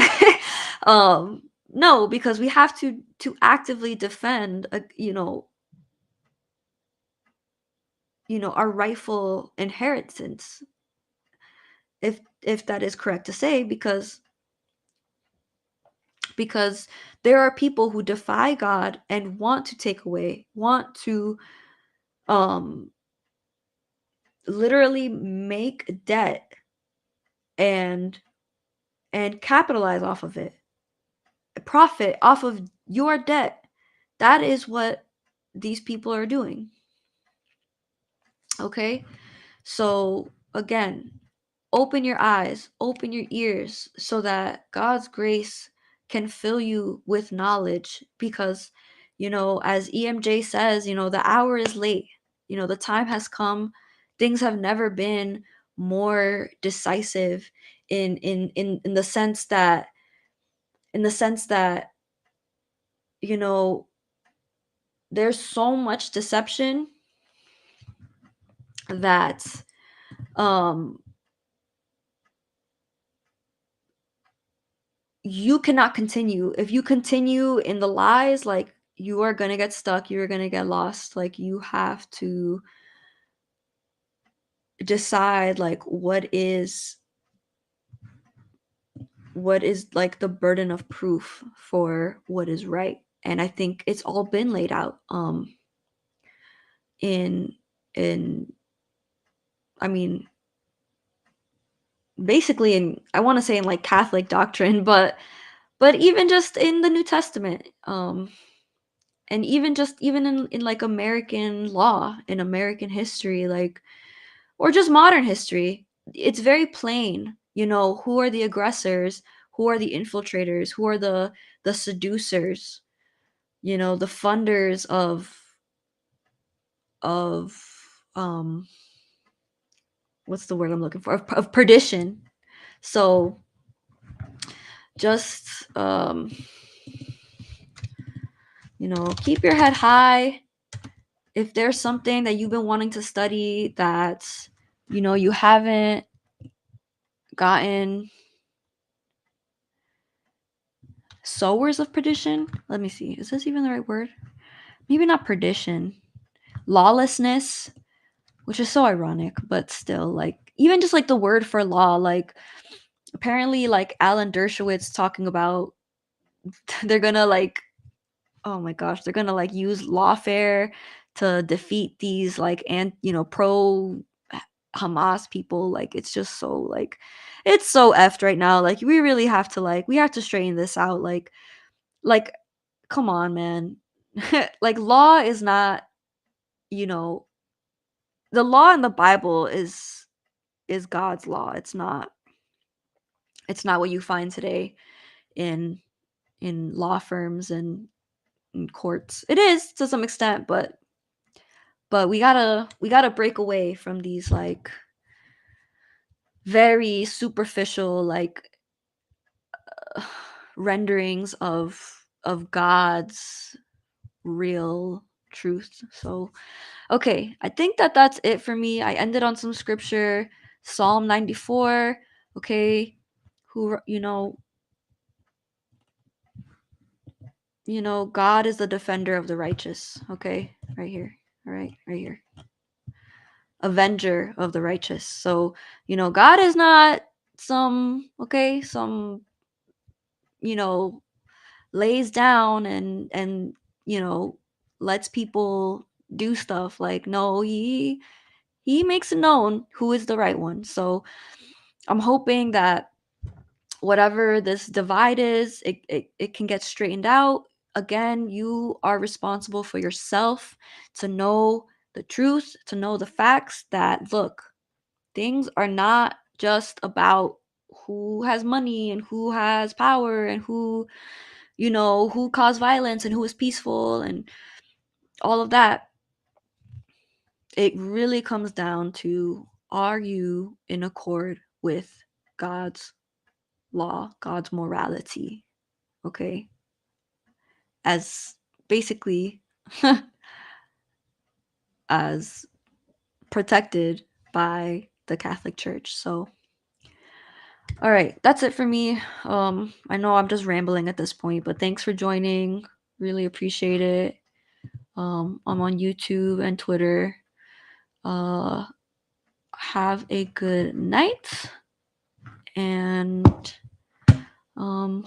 No, because we have to actively defend our rightful inheritance, if that is correct to say, because there are people who defy God and want to take away, want to um literally make debt and capitalize off of it, profit off of your debt. That is what these people are doing. Okay? So, again, open your eyes, open your ears, so that God's grace can fill you with knowledge, because, as EMJ says, the hour is late. The time has come. Things have never been more decisive in the sense that you know there's so much deception that um you cannot continue. If you continue in the lies, like, you are going to get stuck, you're going to get lost. Like, you have to decide, like, what is like the burden of proof for what is right. And I think it's all been laid out in I mean, basically in, I want to say in like Catholic doctrine, but even just in the New Testament, and even in like American law, in American history, like, or just modern history, it's very plain, who are the aggressors, who are the infiltrators, who are the seducers, the funders of what's the word I'm looking for, of perdition. So just keep your head high. If there's something that you've been wanting to study that you haven't gotten, sowers of perdition, let me see, is this even the right word? Maybe not perdition, lawlessness, which is so ironic, but still, like, even just like the word for law, like, apparently, like, Alan Dershowitz talking about they're gonna like, oh my gosh, they're gonna like use lawfare to defeat these like, and pro Hamas people. Like, it's just so like, it's so effed right now. Like, we really have to, like, we have to straighten this out. Like come on, man. Like, law is not, you know the law in the Bible is God's law. It's not what you find today in law firms and in courts. It is to some extent, but we gotta break away from these like very superficial, like, renderings of God's real truth. So, okay, I think that that's it for me. I ended on some scripture, Psalm 94. Okay, who God is the defender of the righteous. Okay, right here. All right here. Avenger of the righteous. So, God is not some you know lays down and lets people do stuff. Like, no, he makes it known who is the right one. So I'm hoping that whatever this divide is, it can get straightened out. Again, you are responsible for yourself to know the truth, to know the facts, that look, things are not just about who has money and who has power and who caused violence and who is peaceful and all of that. It really comes down to, are you in accord with God's law, God's morality? Okay. As basically as protected by the Catholic Church. So, all right, that's it for me. I know I'm just rambling at this point, but thanks for joining. Really appreciate it. I'm on YouTube and Twitter. Have a good night, and hopefully